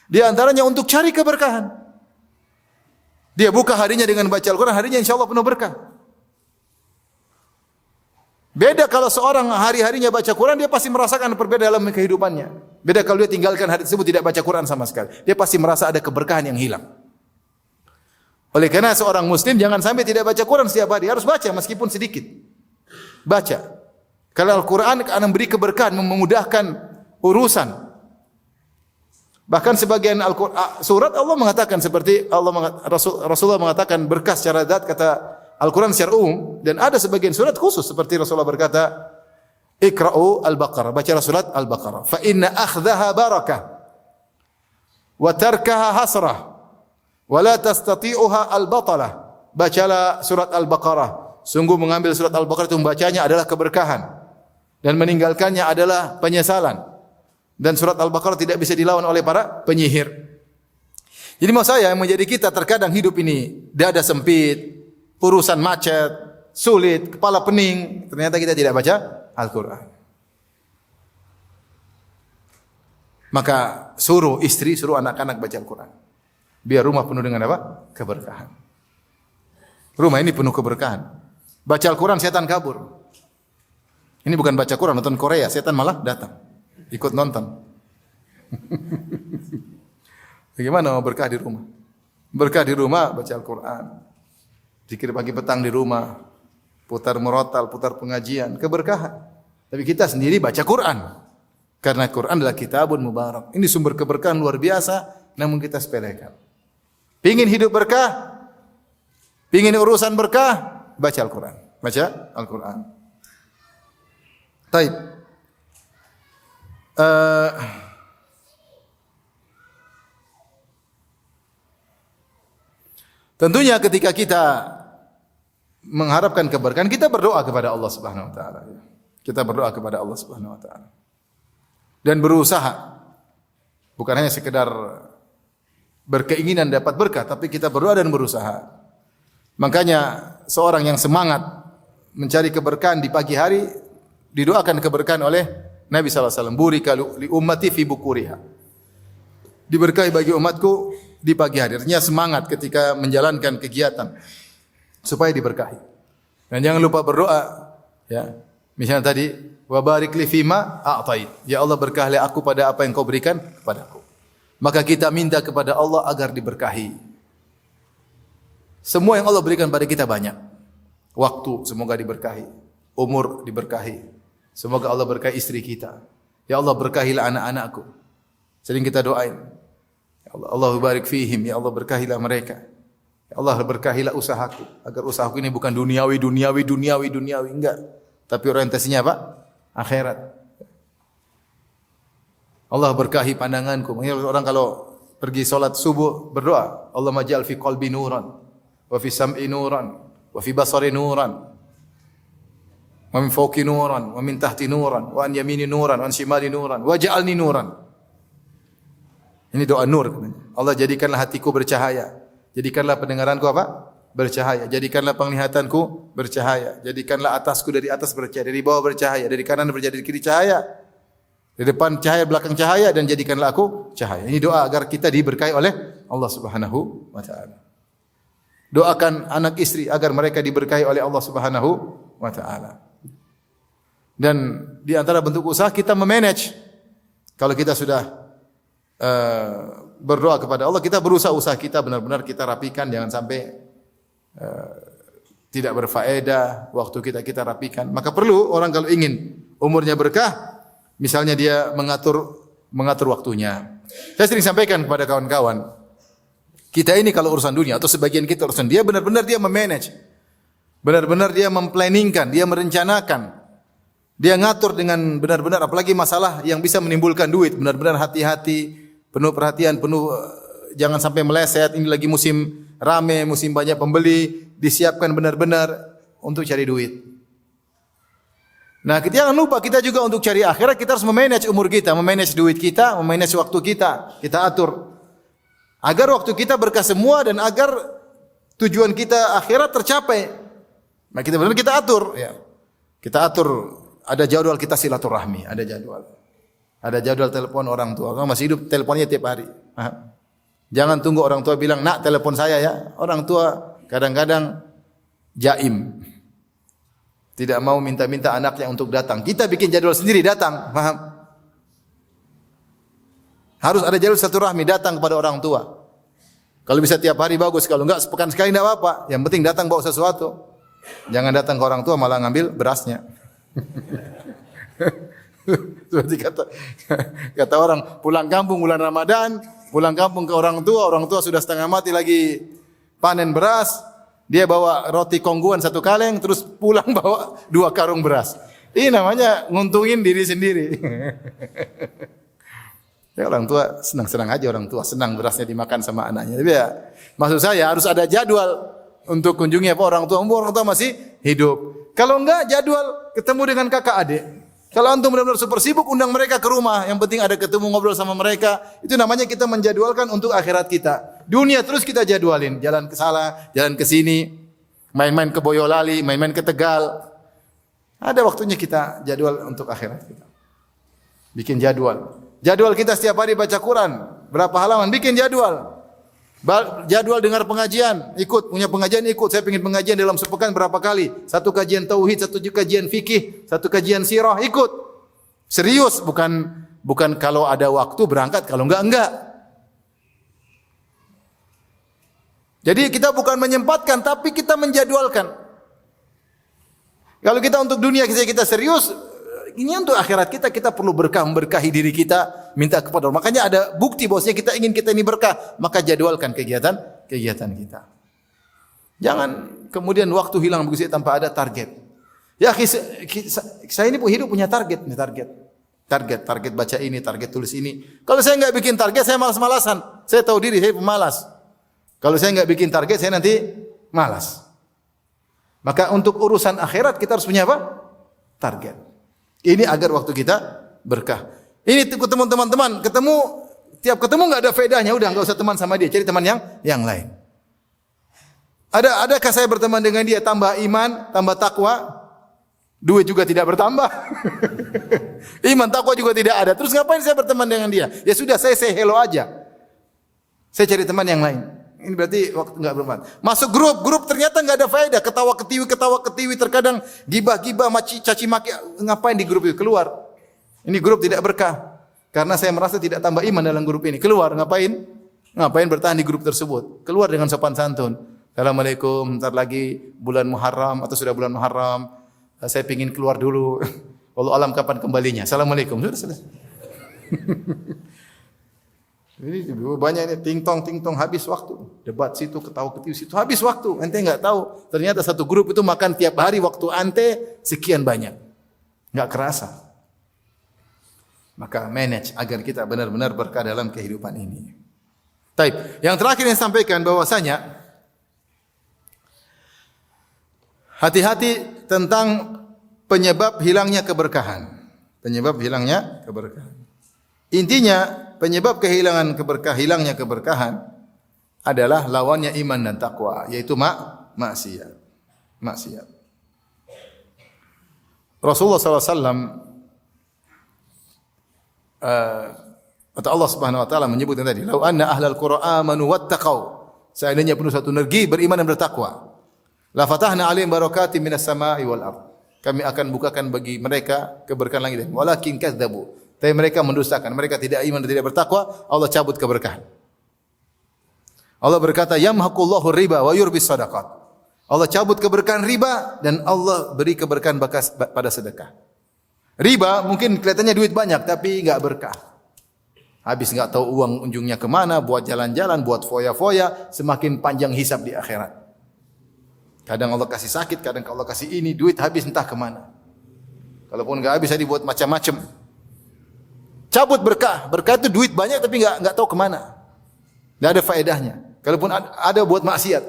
Di antaranya untuk cari keberkahan. Dia buka harinya dengan baca Al-Quran, harinya insya Allah penuh berkah. Beda kalau seorang hari-harinya baca Quran, dia pasti merasakan perbedaan dalam kehidupannya. Beda kalau dia tinggalkan hari tersebut tidak baca Quran sama sekali. Dia pasti merasa ada keberkahan yang hilang. Oleh karena seorang muslim jangan sampai tidak baca Quran setiap hari, harus baca meskipun sedikit. Baca. Kalau Al-Quran akan memberi keberkahan, memudahkan urusan. Bahkan sebagian surat Allah mengatakan seperti Rasulullah mengatakan berkah secara zat, kata Al-Quran secara umum, dan ada sebagian surat khusus seperti Rasulullah berkata, "Iqra'u Al-Baqarah." Bacalah surat Al-Baqarah. Fa inna akhdhaha barakah wa tarkaha hasrah. Wala tastati'uha al-batalah. Bacalah surat Al-Baqarah. Sungguh mengambil surat Al-Baqarah itu membacanya adalah keberkahan dan meninggalkannya adalah penyesalan. Dan surat Al-Baqarah tidak bisa dilawan oleh para penyihir. Jadi maksud saya menjadi kita terkadang hidup ini dada sempit, urusan macet, sulit, kepala pening, ternyata kita tidak baca Al-Qur'an. Maka suruh istri, suruh anak-anak baca Al-Qur'an. Biar rumah penuh dengan apa? Keberkahan. Rumah ini penuh keberkahan. Baca Al-Quran, setan kabur. Ini bukan baca Quran, nonton Korea, setan malah datang. ikut nonton. Bagaimana mau berkah di rumah? Berkah di rumah baca Al-Quran, zikir pagi petang di rumah, putar murotal, putar pengajian, keberkahan. Tapi kita sendiri baca Quran, karena Quran adalah kitabun mubarak. Ini sumber keberkahan luar biasa, namun kita sepelekan. Pingin hidup berkah, pingin urusan berkah, baca Al-Quran. Baca Al-Quran. Taib. Tentunya ketika kita mengharapkan keberkahan, kita berdoa kepada Allah Subhanahu wa taala. Kita berdoa kepada Allah Subhanahu wa taala. Dan berusaha. Bukan hanya sekedar berkeinginan dapat berkah, tapi kita berdoa dan berusaha. Makanya seorang yang semangat mencari keberkahan di pagi hari didoakan keberkahan oleh Nabi sallallahu alaihi wasallam. Burika li ummati fi bukuriha. Diberkahi bagi umatku di pagi hari. Artinya semangat ketika menjalankan kegiatan supaya diberkahi. Dan jangan lupa berdoa, ya. Misalnya tadi, wa barik li fima a'tait. Ya Allah, berkahlah aku pada apa yang Kau berikan kepadaku. Maka kita minta kepada Allah agar diberkahi. Semua yang Allah berikan pada kita banyak. Waktu semoga diberkahi, umur diberkahi. Semoga Allah berkahi istri kita. Ya Allah, berkahilah anak-anakku. Sering kita doain. Ya Allah, Allahu barik fihim, ya Allah berkahilah mereka. Ya Allah berkahilah usahaku, agar usahaku ini bukan duniawi, enggak. Tapi orientasinya apa? Akhirat. Allah berkahi pandanganku. Makanya orang kalau pergi salat subuh berdoa, Allahumma ja'al fi qalbi nuran, wa fi sam'i nuran, wa fi basari nuran, wa min fawqi nuran, wa min tahti nuran, wa an yamini nuran, wa an shimali nuran, wa ja'alni nuran. Ini doa nur. Allah jadikanlah hatiku bercahaya. Jadikanlah pendengaranku apa? Bercahaya. Jadikanlah penglihatanku bercahaya. Jadikanlah atasku dari atas bercahaya, dari bawah bercahaya, dari kanan bercahaya, dari kiri cahaya. Di depan cahaya, belakang cahaya, dan jadikanlah aku cahaya. Ini doa agar kita diberkahi oleh Allah Subhanahu wa taala. Doakan anak istri agar mereka diberkahi oleh Allah Subhanahu wa taala. Dan di antara bentuk usaha kita memanage. Kalau kita sudah berdoa kepada Allah, kita berusaha usaha kita benar-benar kita rapikan, jangan sampai tidak berfaedah, waktu kita rapikan. Maka perlu orang kalau ingin umurnya berkah, misalnya dia mengatur waktunya. Saya sering sampaikan kepada kawan-kawan, kita ini kalau urusan dunia atau sebagian kita urusan dia benar-benar dia memanage. Benar-benar dia memplanningkan, dia merencanakan. Dia ngatur dengan benar-benar, apalagi masalah yang bisa menimbulkan duit, benar-benar hati-hati, penuh perhatian, penuh jangan sampai meleset. Ini lagi musim rame, musim banyak pembeli, disiapkan benar-benar untuk cari duit. Nah, kita jangan lupa kita juga untuk cari akhirat, kita harus memanage umur kita, memanage duit kita, memanage waktu kita atur. Agar waktu kita berkah semua dan agar tujuan kita akhirat tercapai. Nah, kita benar kita atur, ya. Kita atur, ada jadwal kita silaturahmi, ada jadwal. Ada jadwal telepon orang tua. Kalau masih hidup teleponnya tiap hari. Jangan tunggu orang tua bilang, "Nak, telepon saya ya." Orang tua kadang-kadang jaim. Tidak mau minta-minta anaknya untuk datang. Kita bikin jadwal sendiri datang, paham? Harus ada jadwal silaturahmi datang kepada orang tua. Kalau bisa tiap hari bagus, kalau enggak sepekan sekali enggak apa-apa. Yang penting datang bawa sesuatu. Jangan datang ke orang tua malah ngambil berasnya. Seperti kata orang pulang kampung bulan Ramadan, pulang kampung ke orang tua sudah setengah mati lagi panen beras, dia bawa roti kongguan 1 kaleng, terus pulang bawa 2 karung beras. Ini namanya nguntungin diri sendiri. Ya, orang tua senang-senang aja, orang tua senang berasnya dimakan sama anaknya. Tapi ya, maksud saya harus ada jadwal untuk kunjungi apa orang tua. Orang tua masih hidup. Kalau enggak jadwal ketemu dengan kakak adik. Kalau antum benar-benar super sibuk, undang mereka ke rumah. Yang penting ada ketemu ngobrol sama mereka. Itu namanya kita menjadwalkan untuk akhirat kita. Dunia terus kita jadwalin. Jalan ke sana, jalan ke sini. Main-main ke Boyolali, main-main ke Tegal. Ada waktunya kita jadwal untuk akhirat kita. Bikin jadwal. Jadwal kita setiap hari baca Quran. Berapa halaman? Bikin jadwal. Jadwal dengar pengajian, ikut, punya pengajian ikut. Saya ingin pengajian dalam sepekan berapa kali? 1 kajian tauhid, 1 kajian fikih, 1 kajian sirah, ikut. Serius, bukan Bukan kalau ada waktu berangkat, kalau enggak. Jadi kita bukan menyempatkan, tapi kita menjadwalkan. Kalau kita untuk dunia kita serius, ini untuk akhirat kita perlu berkah, memberkahi diri kita, minta kepada Allah. Makanya ada bukti bahwasanya kita ingin kita ini berkah, maka jadwalkan kegiatan kita. Jangan kemudian waktu hilang begitu saja tanpa ada target. Ya, saya ini hidup punya target. Target baca ini, target tulis ini. Kalau saya enggak bikin target, saya malas-malasan. Saya tahu diri, saya pemalas. Kalau saya enggak bikin target, saya nanti malas. Maka untuk urusan akhirat kita harus punya apa? Target. Ini agar waktu kita berkah. Ini teman-teman, tiap ketemu enggak ada faedahnya, udah enggak usah teman sama dia, cari teman yang lain. Adakah saya berteman dengan dia tambah iman, tambah takwa? Duit juga tidak bertambah. Iman, takwa juga tidak ada. Terus ngapain saya berteman dengan dia? Ya sudah, saya say hello aja. Saya cari teman yang lain. Ini berarti waktu enggak bermanfaat. Masuk grup ternyata enggak ada faedah, ketawa ketiwi, terkadang gibah-gibah, caci maki. Ngapain di grup itu? Keluar. Ini grup tidak berkah. Karena saya merasa tidak tambah iman dalam grup ini. Keluar, ngapain? Ngapain bertahan di grup tersebut? Keluar dengan sopan santun. Assalamualaikum, bentar lagi bulan Muharram atau sudah bulan Muharram. Saya ingin keluar dulu. Wallahu alam kapan kembalinya. Assalamualaikum. Sudah selesai. Ini banyak ini ting tong habis waktu. Debat situ, ketawa ketiwi situ, habis waktu. Ente enggak tahu, ternyata satu grup itu makan tiap hari waktu ante sekian banyak. Enggak kerasa. Maka manage agar kita benar-benar berkah dalam kehidupan ini. Taib. Yang terakhir yang sampaikan bahwasanya hati-hati tentang penyebab hilangnya keberkahan. Intinya penyebab hilangnya keberkahan adalah lawannya iman dan takwa, yaitu maksiat. Rasulullah SAW atau Allah Subhanahu Wa Taala menyebutkan tadi, "Lau anna ahlal qura amanu wattaqau." Seandainya penduduk satu negeri beriman dan bertakwa, la fatahna alaihim barakatim minas sama'i wal ardh. Kami akan bukakan bagi mereka keberkahan langit dan bumi. Walakin kadzabu. Tapi mereka mendustakan, mereka tidak iman dan tidak bertakwa, Allah cabut keberkahan. Allah berkata, "Yamhaqullahu riba wa yurbis shadaqat." Allah cabut keberkahan riba dan Allah beri keberkahan pada sedekah. Riba mungkin kelihatannya duit banyak tapi enggak berkah. Habis enggak tahu uang ujungnya kemana, buat jalan-jalan, buat foya-foya, semakin panjang hisab di akhirat. Kadang Allah kasih sakit, kadang Allah kasih ini, duit habis entah kemana. Kalaupun enggak habis, saya dibuat macam-macam. Cabut berkah itu duit banyak tapi enggak tahu kemana. Enggak ada faedahnya. Kalaupun ada buat maksiat.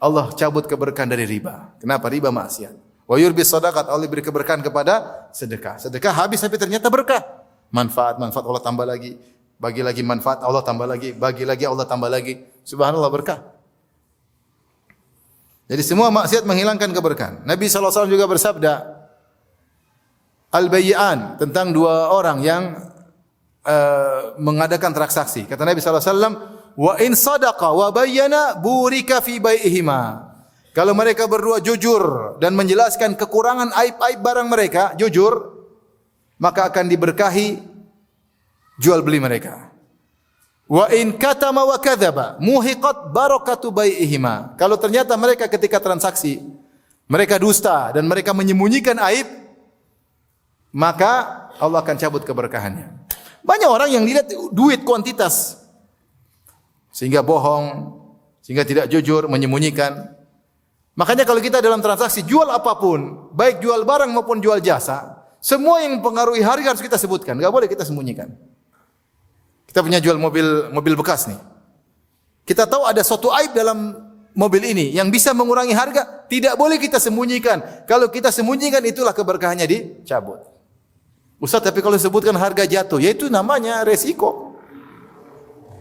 Allah cabut keberkahan dari riba. Kenapa? Riba maksiat. Wa yurbis shadaqat, Allah beri keberkahan kepada sedekah. Sedekah habis tapi ternyata berkah. Manfaat Allah tambah lagi. Bagi lagi manfaat Allah tambah lagi. Bagi lagi Allah tambah lagi. Subhanallah, berkah. Jadi semua maksiat menghilangkan keberkahan. Nabi SAW juga bersabda, Al-Bayyan, tentang dua orang yang mengadakan transaksi. Kata Nabi SAW, "Wa in sadaqa wa bayyana burika fi bai'ihima." Kalau mereka berdua jujur dan menjelaskan kekurangan aib-aib barang mereka, jujur, maka akan diberkahi jual beli mereka. Wa in katama wa kadzaba muhiqat barakatu bai'ihima. Kalau ternyata mereka ketika transaksi mereka dusta dan mereka menyembunyikan aib, maka Allah akan cabut keberkahannya. Banyak orang yang dilihat duit kuantitas, sehingga bohong, sehingga tidak jujur, menyembunyikan. Makanya kalau kita dalam transaksi jual apapun, baik jual barang maupun jual jasa, semua yang mempengaruhi harga harus kita sebutkan. Enggak boleh kita sembunyikan. Kita punya jual mobil bekas nih. Kita tahu ada suatu aib dalam mobil ini yang bisa mengurangi harga, tidak boleh kita sembunyikan. Kalau kita sembunyikan, itulah keberkahannya dicabut. Ustaz, tapi kalau disebutkan harga jatuh, ya itu namanya resiko.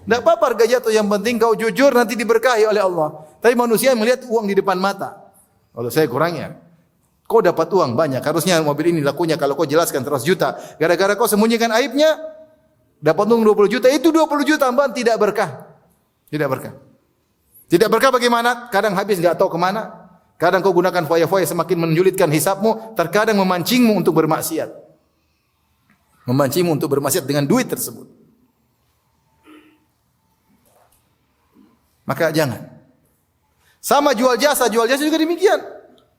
Tidak apa-apa harga jatuh, yang penting kau jujur, nanti diberkahi oleh Allah. Tapi manusia melihat uang di depan mata. Kalau saya kurangnya, kau dapat uang banyak, harusnya mobil ini lakunya kalau kau jelaskan 100 juta. Gara-gara kau sembunyikan aibnya, dapat uang 20 juta, itu 20 juta tambahan tidak berkah. Tidak berkah. Tidak berkah bagaimana? Kadang habis enggak tahu kemana. Kadang kau gunakan foya-foya semakin menyulitkan hisabmu, terkadang memancingmu untuk bermaksiat. Memancingmu untuk bermaksiat dengan duit tersebut. Maka jangan. Sama jual jasa juga demikian.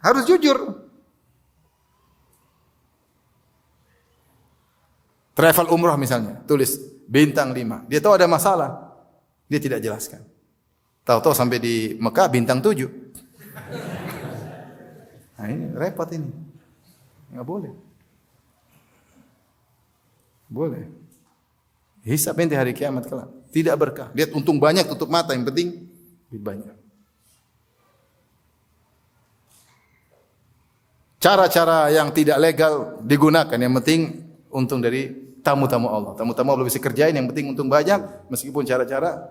Harus jujur. Travel umrah misalnya, tulis bintang 5. Dia tahu ada masalah, dia tidak jelaskan. Tahu-tahu sampai di Mekah bintang 7. Nah ini repot ini. Enggak boleh. Boleh. Hisab nanti hari kiamat kelak. Tidak berkah. Lihat untung banyak tutup mata, yang penting duit banyak. Cara-cara yang tidak legal digunakan, yang penting untung dari tamu-tamu Allah. Tamu-tamu Allah bisa kerjain, yang penting untung banyak meskipun cara-cara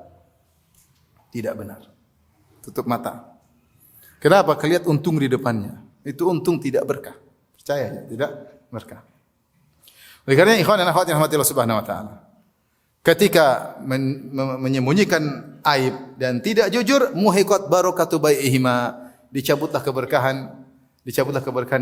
tidak benar. Tutup mata. Kenapa? Kelihatan untung di depannya. Itu untung tidak berkah. Percaya ya, tidak berkah. Oleh karena ikhwan dan akhwat yang rahmati Allah Subhanahu wa taala. Ketika menyembunyikan aib dan tidak jujur, muhiqat barakatu bai'ihima, dicabutlah keberkahan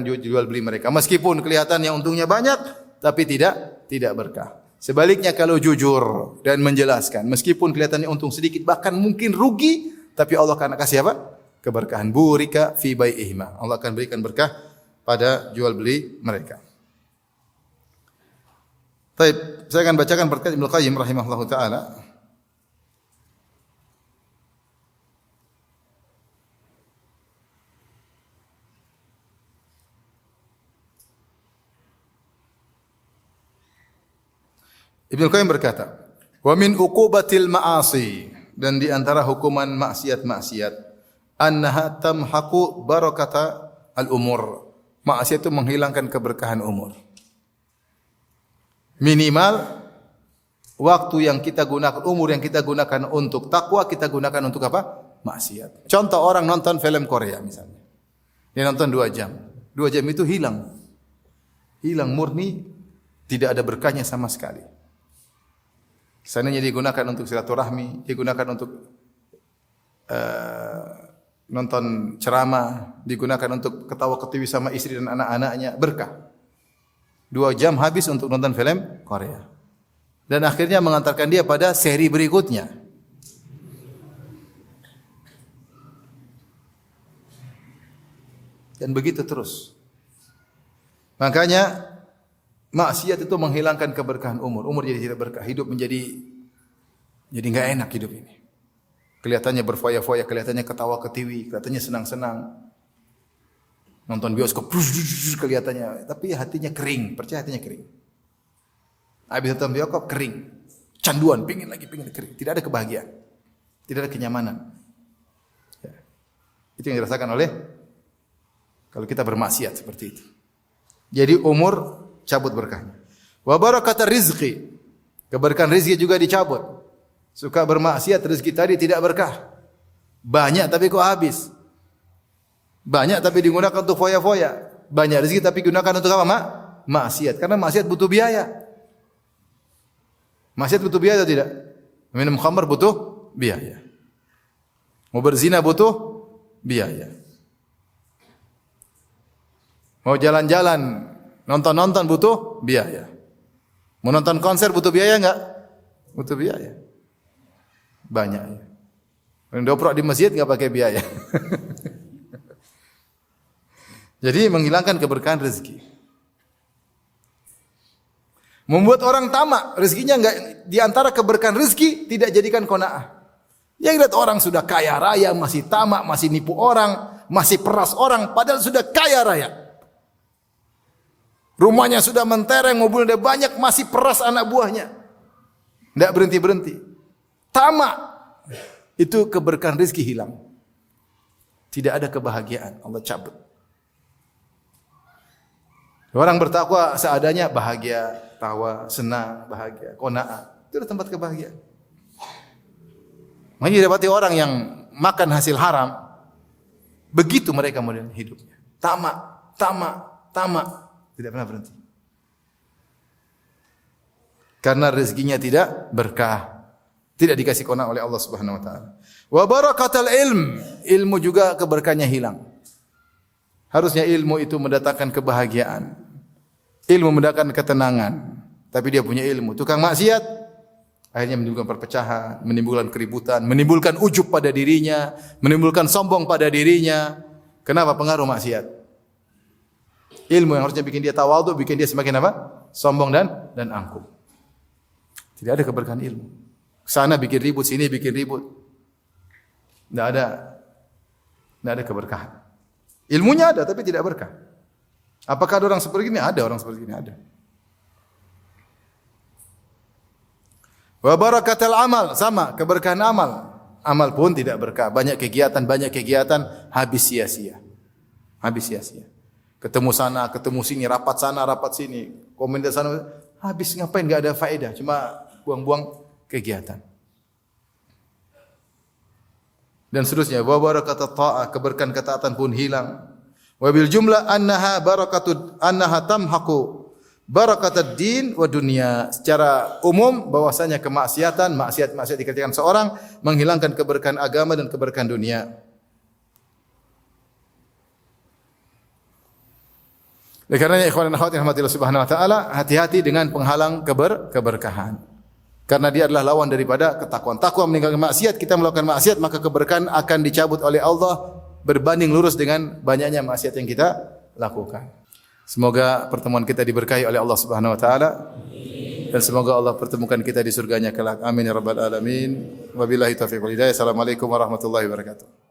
jual beli mereka. Meskipun kelihatannya untungnya banyak, tapi tidak berkah. Sebaliknya kalau jujur dan menjelaskan, meskipun kelihatannya untung sedikit, bahkan mungkin rugi, tapi Allah akan kasih apa? Keberkahan. Burika fi bai'ihima. Allah akan berikan berkah pada jual beli mereka. Baik, saya akan bacakan perkataan Ibnu Qayyim rahimahullahu taala. Ibnu Qayyim berkata, "Wa min uqubatil ma'asi," dan di antara hukuman maksiat-maksiat, "annaha tamhaqu barakata al-umur." Maksiat itu menghilangkan keberkahan umur. Minimal waktu yang kita gunakan, umur yang kita gunakan untuk takwa, kita gunakan untuk apa? Maksiat. Contoh orang nonton film Korea misalnya. Dia nonton 2 jam. 2 jam itu hilang. Hilang murni, tidak ada berkahnya sama sekali. Seandainya digunakan untuk silaturahmi, digunakan untuk nonton ceramah, digunakan untuk ketawa-ketiwi sama istri dan anak-anaknya, berkah. 2 jam habis untuk nonton film Korea. Dan akhirnya mengantarkan dia pada seri berikutnya. Dan begitu terus. Makanya maksiat itu menghilangkan keberkahan umur. Umur jadi tidak berkah. Hidup menjadi enggak enak hidup ini. Kelihatannya berfoya-foya, kelihatannya ketawa-ketiwi, kelihatannya senang-senang. Nonton bioskop kelihatannya, tapi hatinya kering, percaya hatinya kering. Habis nonton bioskop kering. Canduan, pingin kering. Tidak ada kebahagiaan. Tidak ada kenyamanan. Ya. Itu yang dirasakan oleh kalau kita bermaksiat seperti itu. Jadi umur cabut berkahnya. Wa barakatar rizqi. Keberkahan rezeki juga dicabut. Suka bermaksiat, rezeki tadi tidak berkah. Banyak tapi kok habis. Banyak tapi digunakan untuk foya-foya. Banyak rezeki tapi digunakan untuk apa, Mak? Maksiat. Karena maksiat butuh biaya. Maksiat butuh biaya atau tidak? Minum khamar butuh biaya. Mau berzina butuh biaya. Mau jalan-jalan, nonton-nonton butuh biaya. Mau nonton konser butuh biaya enggak? Butuh biaya. Banyak ya. Mendoprok di masjid enggak pakai biaya. Jadi menghilangkan keberkahan rezeki. Membuat orang tamak, rezekinya enggak, di antara keberkahan rezeki tidak jadikan qanaah. Yang lihat orang sudah kaya raya masih tamak, masih nipu orang, masih peras orang padahal sudah kaya raya. Rumahnya sudah mentereng, mobilnya udah banyak, masih peras anak buahnya. Enggak berhenti-berhenti. Tamak. Itu keberkahan rezeki hilang. Tidak ada kebahagiaan, Allah cabut. Orang bertakwa seadanya bahagia, tawa, senang, bahagia, qanaah. Itu adalah tempat kebahagiaan. Makanya dapati orang yang makan hasil haram, begitu mereka model hidupnya. Tamak. Tidak pernah berhenti. Karena rezekinya tidak berkah. Tidak dikasih qanaah oleh Allah Subhanahu wa taala. Wa barakatul ilm, ilmu juga keberkahannya hilang. Harusnya ilmu itu mendatangkan kebahagiaan. Ilmu mendatangkan ketenangan. tapi dia punya ilmu. Tukang maksiat akhirnya menimbulkan perpecahan, menimbulkan keributan, menimbulkan ujub pada dirinya, menimbulkan sombong pada dirinya. Kenapa? Pengaruh maksiat. Ilmu yang harusnya bikin dia tawadhu, bikin dia semakin apa? Sombong dan angkuh. Tidak ada keberkahan ilmu. Sana bikin ribut, sini bikin ribut. Tidak ada keberkahan. Ilmunya ada tapi tidak berkah. Apakah ada orang seperti ini? Ada orang seperti ini, ada. Wa barakatul amal, sama keberkahan amal. Amal pun tidak berkah. Banyak kegiatan habis sia-sia. Habis sia-sia. Ketemu sana, ketemu sini, rapat sana, rapat sini, komentar sana, habis ngapain? Enggak ada faedah, cuma buang-buang kegiatan. Dan seterusnya, wa barakatul ta'ah, keberkahan ketaatan pun hilang. Wa bil jumlah annaha tamhaqu barakatad din wa dunya. Secara umum bahwasanya maksiat dikerjakan seorang menghilangkan keberkahan agama dan keberkahan dunia. Oleh karenanya ikhwan dan akhwat yang rahmatillah subhanahu wa taala, hati-hati dengan penghalang keberkahan. Karena dia adalah lawan daripada ketakwaan. Takwa meninggalkan maksiat, kita melakukan maksiat, maka keberkahan akan dicabut oleh Allah berbanding lurus dengan banyaknya maksiat yang kita lakukan. Semoga pertemuan kita diberkahi oleh Allah Subhanahu wa taala dan semoga Allah pertemukan kita di surganya kelak. Amin ya rabbal alamin. Wabillahi taufiq wal hidayah. Assalamualaikum warahmatullahi wabarakatuh.